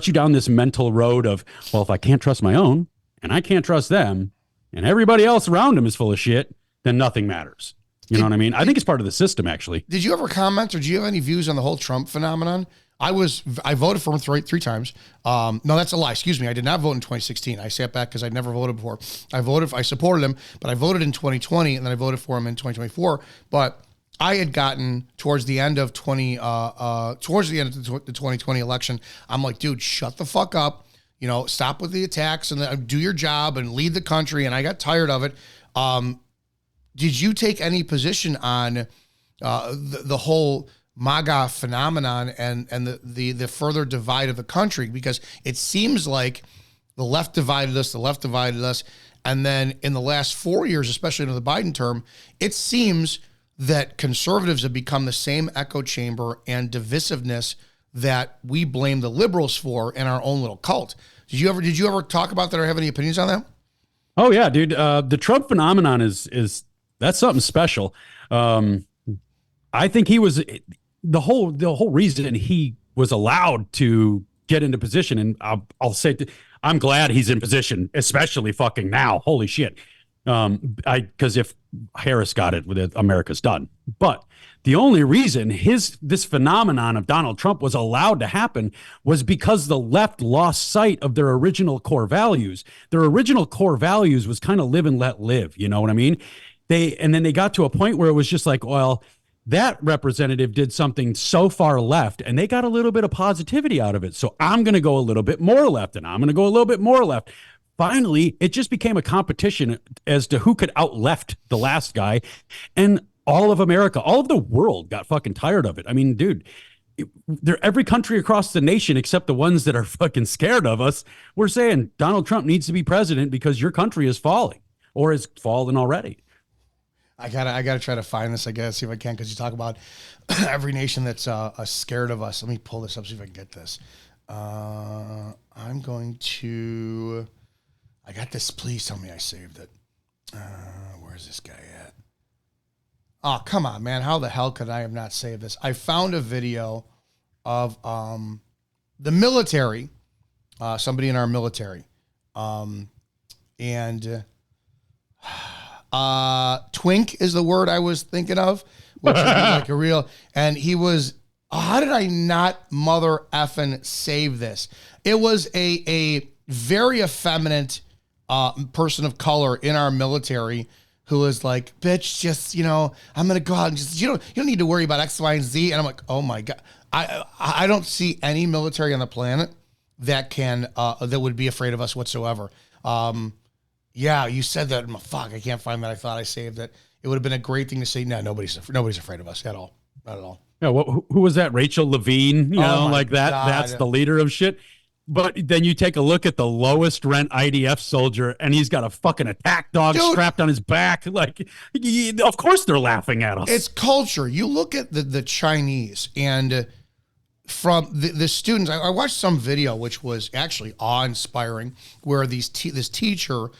you down this mental road of, well, if I can't trust my own and I can't trust them and everybody else around them is full of shit, then nothing matters. You know what I mean? I think it's part of the system, actually. Did you ever comment or do you have any views on the whole Trump phenomenon? I voted for him three times. No, that's a lie. Excuse me. I did not vote in 2016. I sat back because I'd never voted before. I supported him, but I voted in 2020 and then I voted for him in 2024. But I had gotten towards the end of the 2020 election. I'm like, dude, shut the fuck up. Stop with the attacks and do your job and lead the country. And I got tired of it. Did you take any position on the whole MAGA phenomenon and the further divide of the country? Because it seems like the left divided us, and then in the last 4 years, especially in the Biden term, it seems that conservatives have become the same echo chamber and divisiveness that we blame the liberals for in our own little cult. Did you ever talk about that or have any opinions on that? Oh yeah, dude. The Trump phenomenon is that's something special. I think he was the whole reason and he was allowed to get into position. And I'll say, I'm glad he's in position, especially fucking now. Holy shit. Because if Harris got it, America's done. But the only reason this phenomenon of Donald Trump was allowed to happen was because the left lost sight of their original core values. Their original core values was kind of live and let live. You know what I mean? And then they got to a point where it was just like, well, that representative did something so far left and they got a little bit of positivity out of it. So I'm going to go a little bit more left and I'm going to go a little bit more left. Finally, it just became a competition as to who could out left the last guy. And all of America, all of the world got fucking tired of it. I mean, dude, every country across the nation, except the ones that are fucking scared of us, we're saying Donald Trump needs to be president because your country is falling or has fallen already. I gotta try to find this. I guess see if I can, because you talk about every nation that's scared of us. Let me pull this up, see if I can get this. I'm going to. I got this. Please tell me I saved it. Where's this guy at? Oh, come on, man! How the hell could I have not saved this? I found a video of the military, somebody in our military, and. Twink is the word I was thinking of, which would be like a real, and he was, how did I not mother effing save this? It was a very effeminate person of color in our military who was like, bitch, just, I'm going to go out and just, you don't need to worry about X, Y, and Z. And I'm like, oh my God. I don't see any military on the planet that that would be afraid of us whatsoever. Yeah, you said that. Fuck, I can't find that. I thought I saved it. It would have been a great thing to say. No, nobody's afraid of us at all. Not at all. Yeah, who was that? Rachel Levine, like that. God. That's the leader of shit. But then you take a look at the lowest rent IDF soldier, and he's got a fucking attack dog strapped on his back. Like, of course they're laughing at us. It's culture. You look at the Chinese and from the students. I watched some video which was actually awe-inspiring, where this teacher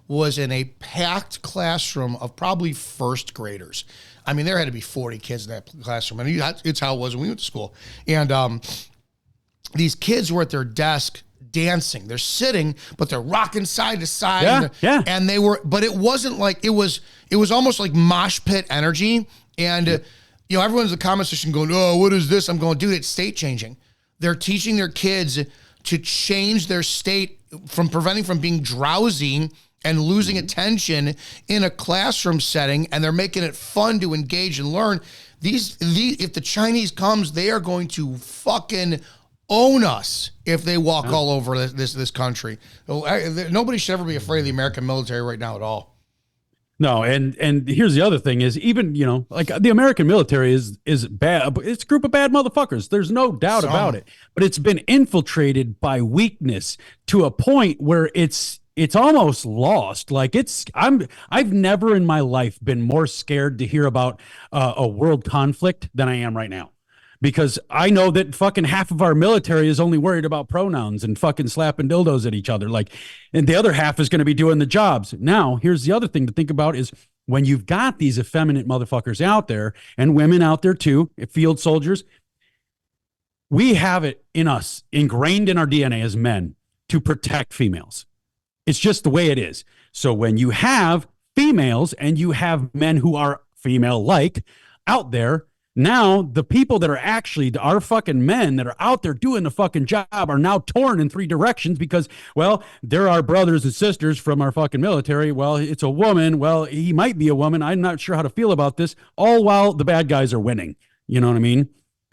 was in a packed classroom of probably first graders. I mean, there had to be 40 kids in that classroom. And it's how it was when we went to school. And these kids were at their desk dancing. They're sitting, but they're rocking side to side. And they were, but it wasn't like, it was almost like mosh pit energy. And, you know, everyone's in the comment section going, oh, what is this? I'm going, dude, it's state changing. They're teaching their kids to change their state from preventing from being drowsy and losing attention in a classroom setting. And they're making it fun to engage and learn. If the Chinese comes, they are going to fucking own us if they walk all over this country. Nobody should ever be afraid of the American military right now at all. No, and here's the other thing is, even, you know, like the American military is bad. It's a group of bad motherfuckers. There's no doubt about it. But it's been infiltrated by weakness to a point where it's almost lost. Like I've never in my life been more scared to hear about a world conflict than I am right now. Because I know that fucking half of our military is only worried about pronouns and fucking slapping dildos at each other. Like, and the other half is going to be doing the jobs. Now, here's the other thing to think about is when you've got these effeminate motherfuckers out there and women out there too, field soldiers, we have it in us, ingrained in our DNA as men, to protect females. It's just the way it is. So when you have females and you have men who are female-like out there, now the people that are actually our fucking men that are out there doing the fucking job are now torn in three directions because, well, they're our brothers and sisters from our fucking military. Well, it's a woman. Well, he might be a woman. I'm not sure how to feel about this, all while the bad guys are winning. You know what I mean?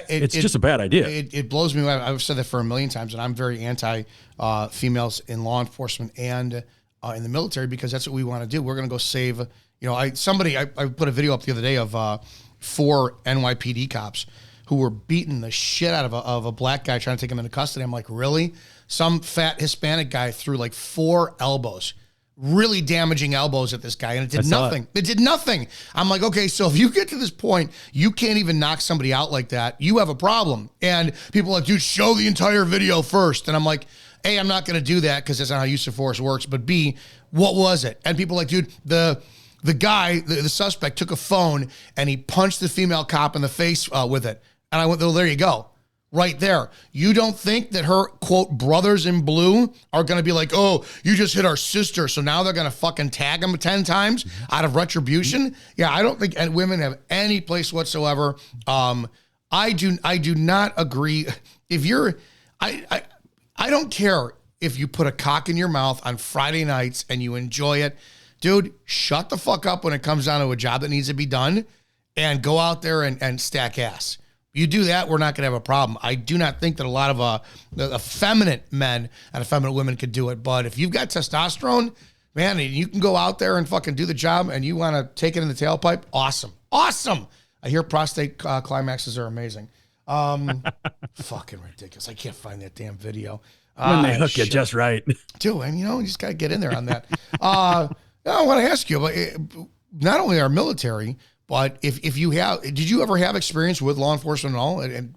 It's just a bad idea. It blows me away. I've said that for a million times, and I'm very anti females in law enforcement and in the military because that's what we want to do. We're going to go save, you know, I put a video up the other day of 4 NYPD cops who were beating the shit out of a black guy trying to take him into custody. I'm like, really? Some fat Hispanic guy threw like 4 elbows, really damaging elbows at this guy, and it did nothing. It did nothing. I'm like, okay, so if you get to this point, you can't even knock somebody out like that, you have a problem. And people are like, dude, show the entire video first. And I'm like, A, I'm not going to do that because that's not how use of force works. But B, what was it? And people are like, dude, the guy, the suspect, took a phone and he punched the female cop in the face with it. And I went, well, there you go. Right there. You don't think that her, quote, brothers in blue are going to be like, oh, you just hit our sister, so now they're going to fucking tag him 10 times out of retribution? Yeah, I don't think women have any place whatsoever. I do not agree. If you're, I don't care if you put a cock in your mouth on Friday nights and you enjoy it. Dude, shut the fuck up when it comes down to a job that needs to be done and go out there and stack ass. You do that, we're not going to have a problem. I do not think that a lot of effeminate men and effeminate women could do it. But if you've got testosterone, man, you can go out there and fucking do the job and you want to take it in the tailpipe, awesome. Awesome. I hear prostate climaxes are amazing. Fucking ridiculous. I can't find that damn video. When they hook you just right. Dude, and you know, you just got to get in there on that. I want to ask you about not only our military, but if you have, did you ever have experience with law enforcement at all and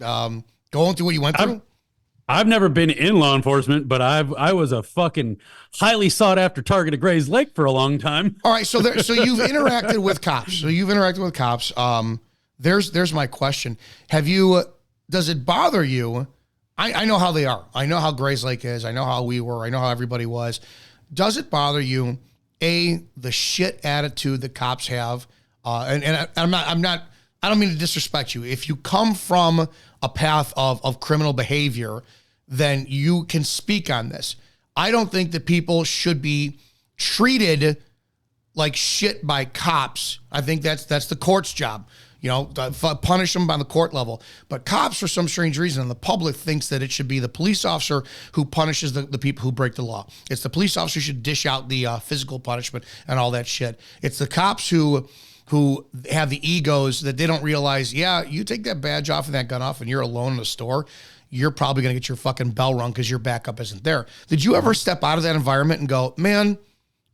going through what you went through? I've never been in law enforcement, but I was a fucking highly sought after target at Gray's Lake for a long time. All right, so you've interacted with cops. There's my question. Does it bother you? I know how they are. I know how Gray's Lake is. I know how we were. I know how everybody was. Does it bother you? The shit attitude that cops have, and I don't mean to disrespect you. If you come from a path of criminal behavior, then you can speak on this. I don't think that people should be treated like shit by cops. I think that's the court's job. You know, punish them on the court level. But cops, for some strange reason, and the public thinks that it should be the police officer who punishes the people who break the law. It's the police officer who should dish out the physical punishment and all that shit. It's the cops who have the egos that they don't realize, yeah, you take that badge off and that gun off and you're alone in a store, you're probably going to get your fucking bell rung because your backup isn't there. Did you ever step out of that environment and go, man,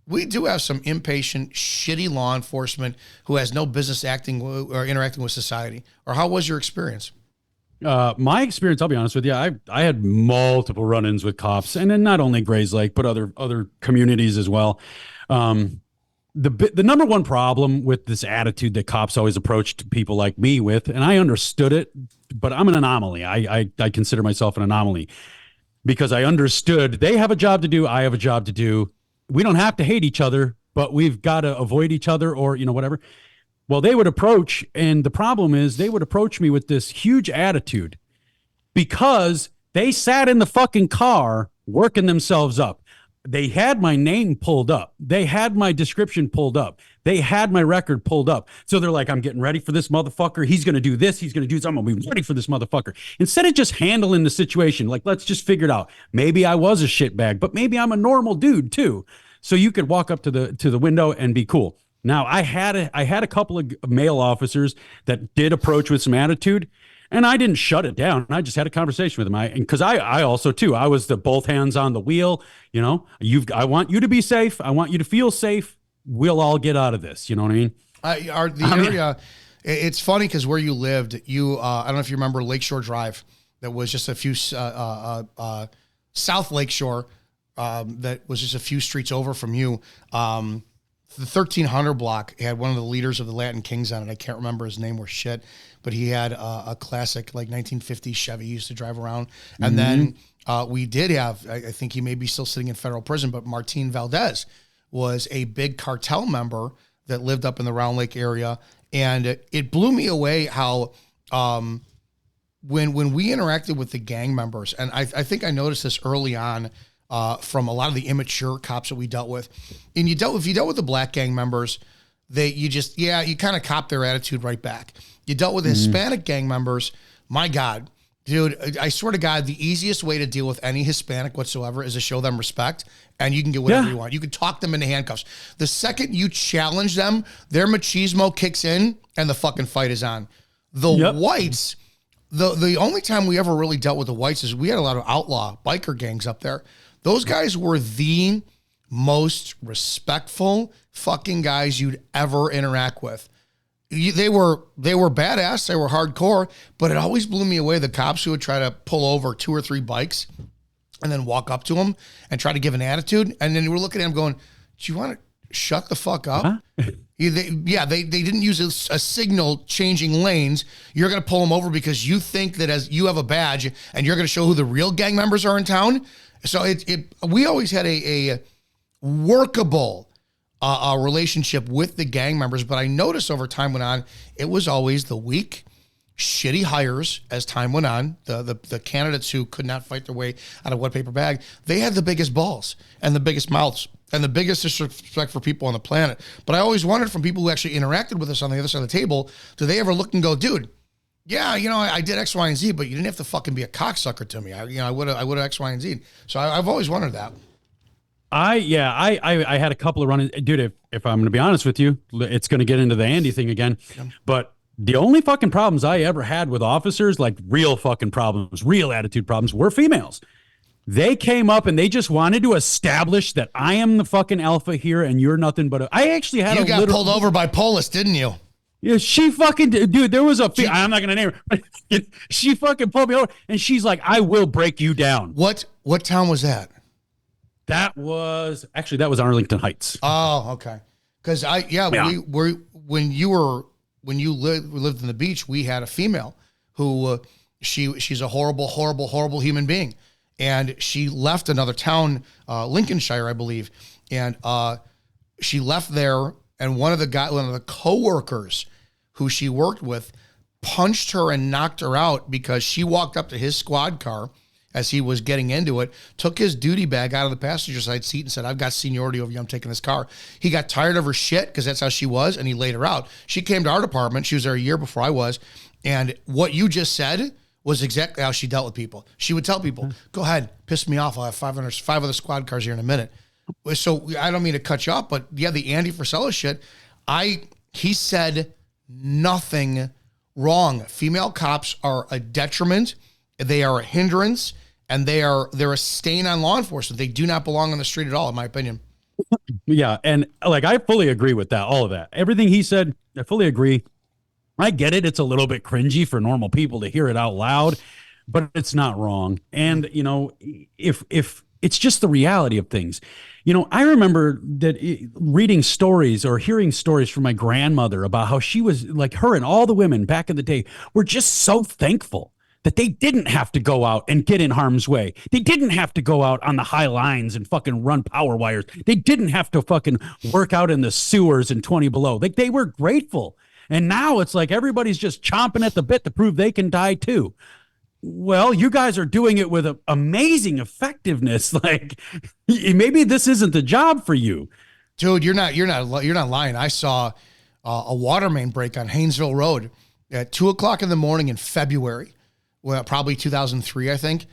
we do have some impatient, shitty law enforcement who has no business acting or interacting with society? Or how was your experience? My experience, I'll be honest with you, I had multiple run-ins with cops, and then not only Gray's Lake, but other communities as well. The number one problem with this attitude that cops always approached people like me with, and I understood it, but I'm an anomaly. I consider myself an anomaly. because I understood they have a job to do. I have a job to do. We don't have to hate each other, but we've got to avoid each other or, whatever. Well, they would approach, and the problem is they would approach me with this huge attitude because they sat in the fucking car working themselves up. They had my name pulled up. They had my description pulled up. They had my record pulled up. So they're like, I'm getting ready for this motherfucker. He's going to do this. He's going to do this. I'm going to be ready for this motherfucker. Instead of just handling the situation, like, let's just figure it out. Maybe I was a shitbag, but maybe I'm a normal dude too. So you could walk up to the window and be cool. Now, I had a couple of male officers that did approach with some attitude, and I didn't shut it down. I just had a conversation with them. Because I also too, I was the both hands on the wheel. I want you to be safe. I want you to feel safe. We'll all get out of this. You know what I mean? Area. It's funny because where you lived, I don't know if you remember Lakeshore Drive. That was just a few South Lakeshore. That was just a few streets over from you. The 1300 block had one of the leaders of the Latin Kings on it. I can't remember his name or shit, but he had a classic like 1950s Chevy he used to drive around. And then we did have, I think he may be still sitting in federal prison, but Martin Valdez was a big cartel member that lived up in the Round Lake area. And it blew me away how when we interacted with the gang members, and I think I noticed this early on, from a lot of the immature cops that we dealt with. And if you dealt with the black gang members, you kind of cop their attitude right back. You dealt with the Hispanic gang members, my God, dude, I swear to God, the easiest way to deal with any Hispanic whatsoever is to show them respect, and you can get whatever you want. You can talk them into handcuffs. The second you challenge them, their machismo kicks in, and the fucking fight is on. The whites, the only time we ever really dealt with the whites is we had a lot of outlaw biker gangs up there. Those guys were the most respectful fucking guys you'd ever interact with. They were badass. They were hardcore, but it always blew me away. The cops who would try to pull over 2 or 3 bikes and then walk up to them and try to give an attitude. And then we're looking at them going, do you want to shut the fuck up? Huh? They didn't use a signal changing lanes. You're going to pull them over because you think that as you have a badge and you're going to show who the real gang members are in town. So we always had a workable relationship with the gang members, but I noticed over time went on, it was always the weak, shitty hires as time went on. The candidates who could not fight their way out of wet paper bag, they had the biggest balls and the biggest mouths and the biggest disrespect for people on the planet. But I always wondered from people who actually interacted with us on the other side of the table, do they ever look and go, dude, yeah, I did X, Y, and Z, but you didn't have to fucking be a cocksucker to me. I would have X, Y, and Z. So I've always wondered that. I had a couple of run-ins. Dude, if I'm going to be honest with you, it's going to get into the Andy thing again. Yeah. But the only fucking problems I ever had with officers, like real fucking problems, real attitude problems, were females. They came up and they just wanted to establish that I am the fucking alpha here and you're nothing but I actually had You got pulled over by Polis, didn't you? Yeah, she fucking, dude, there was I'm not going to name her, but she fucking pulled me over and she's like, I will break you down. What town was that? That was Arlington Heights. Oh, okay. Because when you lived in the beach, we had a female who she's a horrible human being. And she left another town, Lincolnshire, I believe. And she left there, and one of the coworkers who she worked with punched her and knocked her out because she walked up to his squad car as he was getting into it, took his duty bag out of the passenger side seat and said, I've got seniority over you, I'm taking this car. He got tired of her shit because that's how she was, and he laid her out. She came to our department. She was there a year before I was. And what you just said was exactly how she dealt with people. She would tell people, go ahead, piss me off. I'll have 5 other squad cars here in a minute. So I don't mean to cut you off, but yeah, the Andy Frisella shit, he said nothing wrong. Female cops are a detriment. They are a hindrance, and they're a stain on law enforcement. They do not belong on the street at all, in my opinion. Yeah, and like I fully agree with that, all of that. Everything he said, I fully agree. I get it. It's a little bit cringy for normal people to hear it out loud, but it's not wrong. And, if it's just the reality of things, I remember that reading stories or hearing stories from my grandmother about how she was like her and all the women back in the day were just so thankful that they didn't have to go out and get in harm's way. They didn't have to go out on the high lines and fucking run power wires. They didn't have to fucking work out in the sewers in 20 below. Like, they were grateful. And now it's like everybody's just chomping at the bit to prove they can die too. Well, you guys are doing it with amazing effectiveness. Like, maybe this isn't the job for you. Dude, you're not lying. I saw a water main break on Haynesville Road at 2:00 in the morning in February. Well, probably 2003, I think.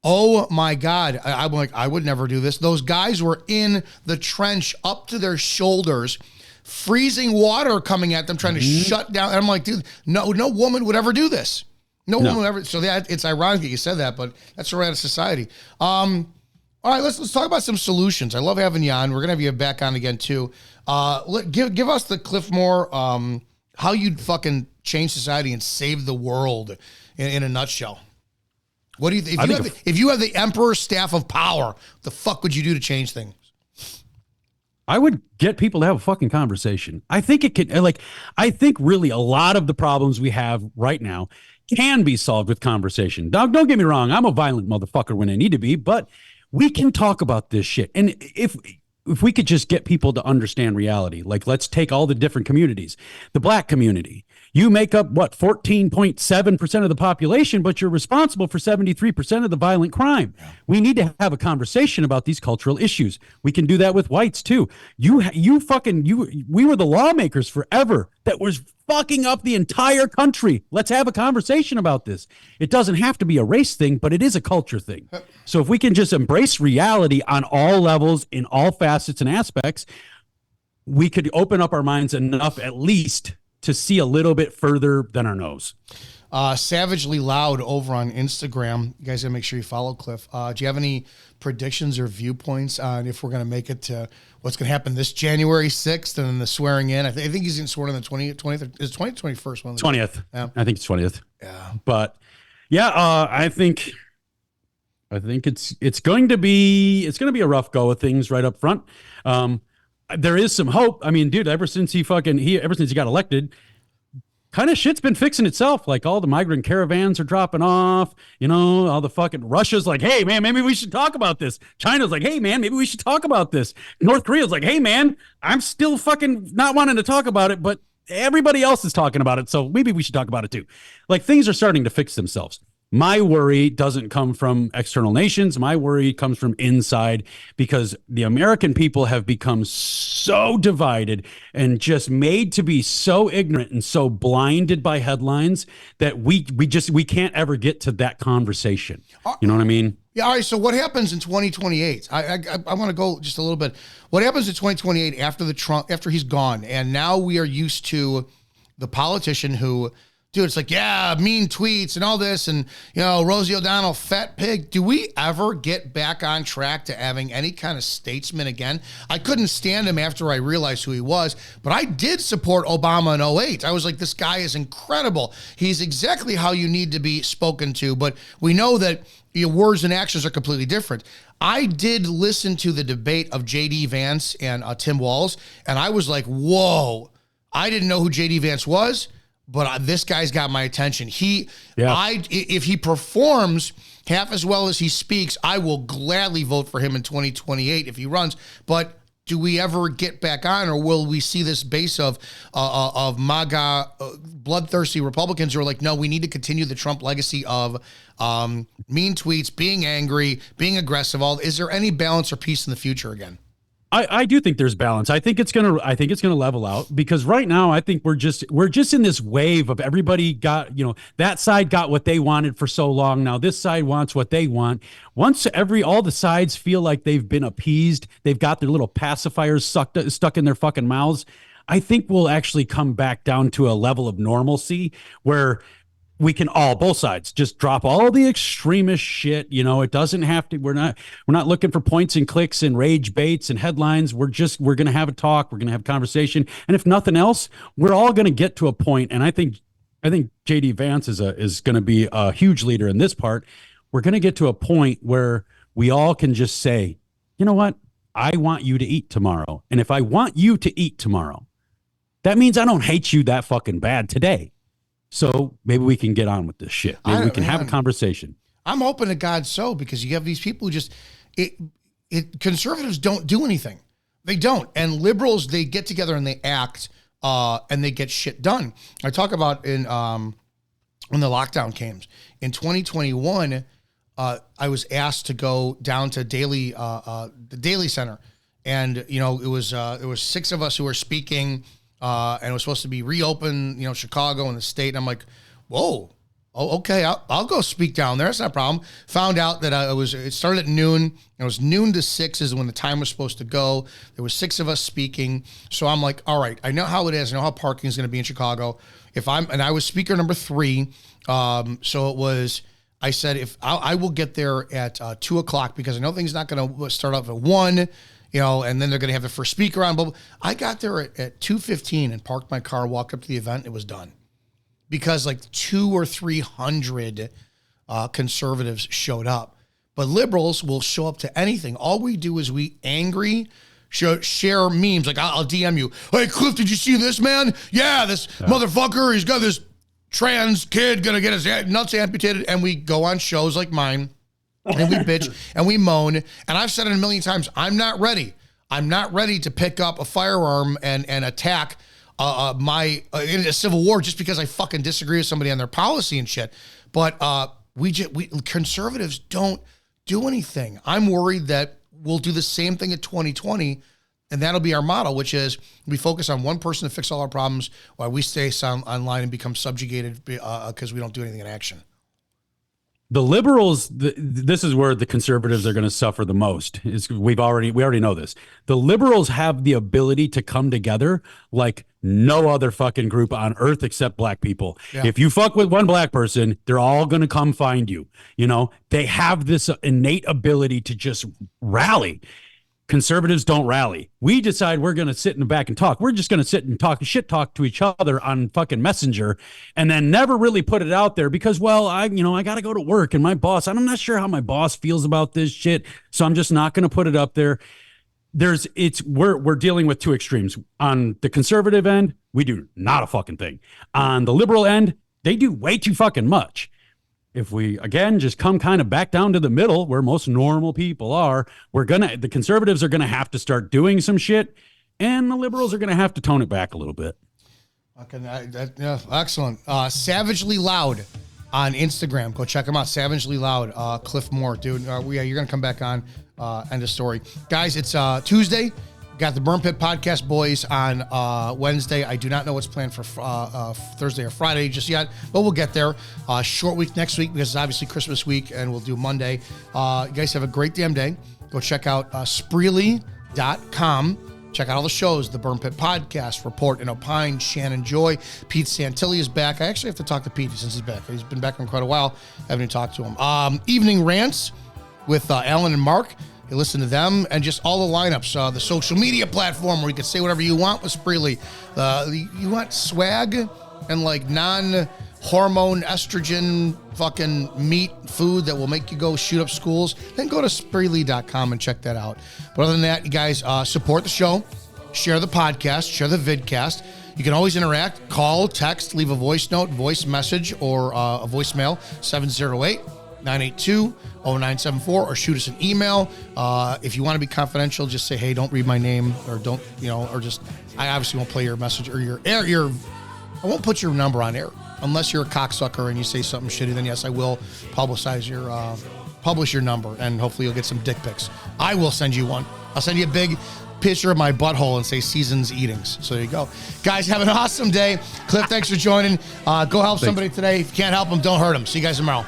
Oh my God. I'm like, I would never do this. Those guys were in the trench up to their shoulders, freezing water coming at them, trying to shut down. And I'm like, dude, no woman would ever do this. No woman would ever. So it's ironic that you said that, but that's a rad society. All right, let's talk about some solutions. I love having you on. We're going to have you back on again too. Give us the Cliff Moore, how you'd fucking change society and save the world in a nutshell. What do you think? If you have the emperor's staff of power, the fuck would you do to change things? I would get people to have a fucking conversation. I think it could, I think really a lot of the problems we have right now can be solved with conversation. Don't get me wrong. I'm a violent motherfucker when I need to be, but we can talk about this shit. And if we could just get people to understand reality, like, let's take all the different communities, the black community. You make up, 14.7% of the population, but you're responsible for 73% of the violent crime. Yeah. We need to have a conversation about these cultural issues. We can do that with whites too. We were the lawmakers forever that was fucking up the entire country. Let's have a conversation about this. It doesn't have to be a race thing, but it is a culture thing. So if we can just embrace reality on all levels, in all facets and aspects, we could open up our minds enough at least to see a little bit further than our nose. Savagely Loud over on Instagram. You guys gotta make sure you follow Cliff. Do you have any predictions or viewpoints on if we're gonna make it to what's gonna happen this January 6th and then the swearing in? I think he's getting sworn in the 20th. Is 21st one? 20th. Yeah. I think it's 20th. Yeah. But yeah, I think it's going to be a rough go of things right up front. There is some hope. I mean, dude, ever since he got elected, kind of shit's been fixing itself. Like, all the migrant caravans are dropping off, all the fucking Russia's like, hey man, maybe we should talk about this. China's like, hey man, maybe we should talk about this. North Korea's like, hey man, I'm still fucking not wanting to talk about it, but everybody else is talking about it. So maybe we should talk about it too. Like, things are starting to fix themselves. My worry doesn't come from external nations. My worry comes from inside, because the American people have become so divided and just made to be so ignorant and so blinded by headlines that we can't ever get to that conversation. You know what I mean? Yeah. All right. So what happens in 2028? I want to go just a little bit. What happens in 2028 after he's gone? And now we are used to the politician who, dude, it's like, yeah, mean tweets and all this, and, Rosie O'Donnell, fat pig. Do we ever get back on track to having any kind of statesman again? I couldn't stand him after I realized who he was, but I did support Obama in '08. I was like, this guy is incredible. He's exactly how you need to be spoken to, but we know that your words and actions are completely different. I did listen to the debate of J.D. Vance and Tim Walz, and I was like, whoa, I didn't know who J.D. Vance was, but this guy's got my attention. If he performs half as well as he speaks, I will gladly vote for him in 2028 if he runs. But do we ever get back on, or will we see this base of MAGA bloodthirsty Republicans who are like, no, we need to continue the Trump legacy of mean tweets, being angry, being aggressive? Is there any balance or peace in the future again? I do think there's balance. I think it's gonna level out, because right now I think we're just in this wave of everybody got, that side got what they wanted for so long. Now this side wants what they want. Once all the sides feel like they've been appeased, they've got their little pacifiers stuck in their fucking mouths, I think we'll actually come back down to a level of normalcy where we can both sides just drop all the extremist shit. It doesn't have to, we're not looking for points and clicks and rage baits and headlines. We're going to have a talk. We're going to have a conversation. And if nothing else, we're all going to get to a point. And I think JD Vance is going to be a huge leader in this part. We're going to get to a point where we all can just say, you know what? I want you to eat tomorrow. And if I want you to eat tomorrow, that means I don't hate you that fucking bad today. So maybe we can get on with this shit. Maybe we can have a Man. conversation. I'm hoping to God so, because you have these people who just conservatives don't do anything. They don't. And liberals, they get together and they act and they get shit done. I talk about when the lockdown came in 2021, I was asked to go down to the Daily Center. And, it was 6 of us who were speaking, and it was supposed to be reopen, Chicago and the state. And I'm like, whoa. Oh, okay. I'll go speak down there. That's not a problem. Found out that it started at noon. It was noon to 6 is when the time was supposed to go. There was 6 of us speaking. So I'm like, all right, I know how it is. I know how parking is going to be in Chicago. I was speaker number 3. So it was, I said, if I will get there at 2:00, because I know things not going to start off at 1, and then they're going to have the first speaker on. But I got there at 2:15 and parked my car, walked up to the event. It was done. Because like 200 or 300 conservatives showed up. But liberals will show up to anything. All we do is we share memes. Like I'll DM you. Hey, Cliff, did you see this, man? Yeah, this motherfucker, he's got this trans kid going to get his nuts amputated. And we go on shows like mine and we bitch and we moan. And I've said it a million times. I'm not ready. I'm not ready to pick up a firearm and attack in a civil war just because I fucking disagree with somebody on their policy and shit. But we conservatives don't do anything. I'm worried that we'll do the same thing at 2020, and that'll be our model, which is we focus on one person to fix all our problems while we stay online and become subjugated because we don't do anything in action. The liberals, this is where the conservatives are going to suffer the most. We already know this. The liberals have the ability to come together like no other fucking group on earth except black people. Yeah. If you fuck with one black person, they're all going to come find you. They have this innate ability to just rally. Conservatives don't rally. We decide we're going to sit in the back and talk. We're just going to sit and talk to each other on fucking Messenger, and then never really put it out there because, well, I got to go to work, and my boss, I'm not sure how my boss feels about this shit, so I'm just not going to put it up there. We're dealing with two extremes. On the conservative end, we do not a fucking thing. On the liberal end, they do way too fucking much. If we, again, just come kind of back down to the middle where most normal people are, the conservatives are going to have to start doing some shit, and the liberals are going to have to tone it back a little bit. Okay, yeah, excellent. Savagely Loud on Instagram. Go check them out. Savagely Loud. Cliff Moore, dude. You're going to come back on. End of story. Guys, it's Tuesday. Got the Burn Pit Podcast boys on Wednesday. I do not know what's planned for Thursday or Friday just yet, but we'll get there. Short week next week because it's obviously Christmas week, and we'll do Monday. You guys have a great damn day. Go check out Spreely.com. Check out all the shows, the Burn Pit Podcast, Report and Opine, Shannon Joy. Pete Santilli is back. I actually have to talk to Pete since he's back. He's been back for quite a while. I haven't even talked to him. Evening Rants with Alan and Mark. You listen to them and just all the lineups, the social media platform where you can say whatever you want with Spreely. You want swag and like non-hormone estrogen fucking meat food that will make you go shoot up schools, then go to Spreely.com and check that out. But other than that, you guys support the show, share the podcast, share the vidcast. You can always interact, call, text, leave a voice note, voice message, or a voicemail, 708-982-0974, or shoot us an email. If you want to be confidential, just say, hey, don't read my name, or don't, or just, I obviously won't play your message or I won't put your number on air unless you're a cocksucker and you say something shitty. Then yes, I will publish your number, and hopefully you'll get some dick pics. I will send you one. I'll send you a big picture of my butthole and say Seasons Eatings. So there you go. Guys, have an awesome day. Cliff, thanks for joining. Go help somebody today. If you can't help them, don't hurt them. See you guys tomorrow.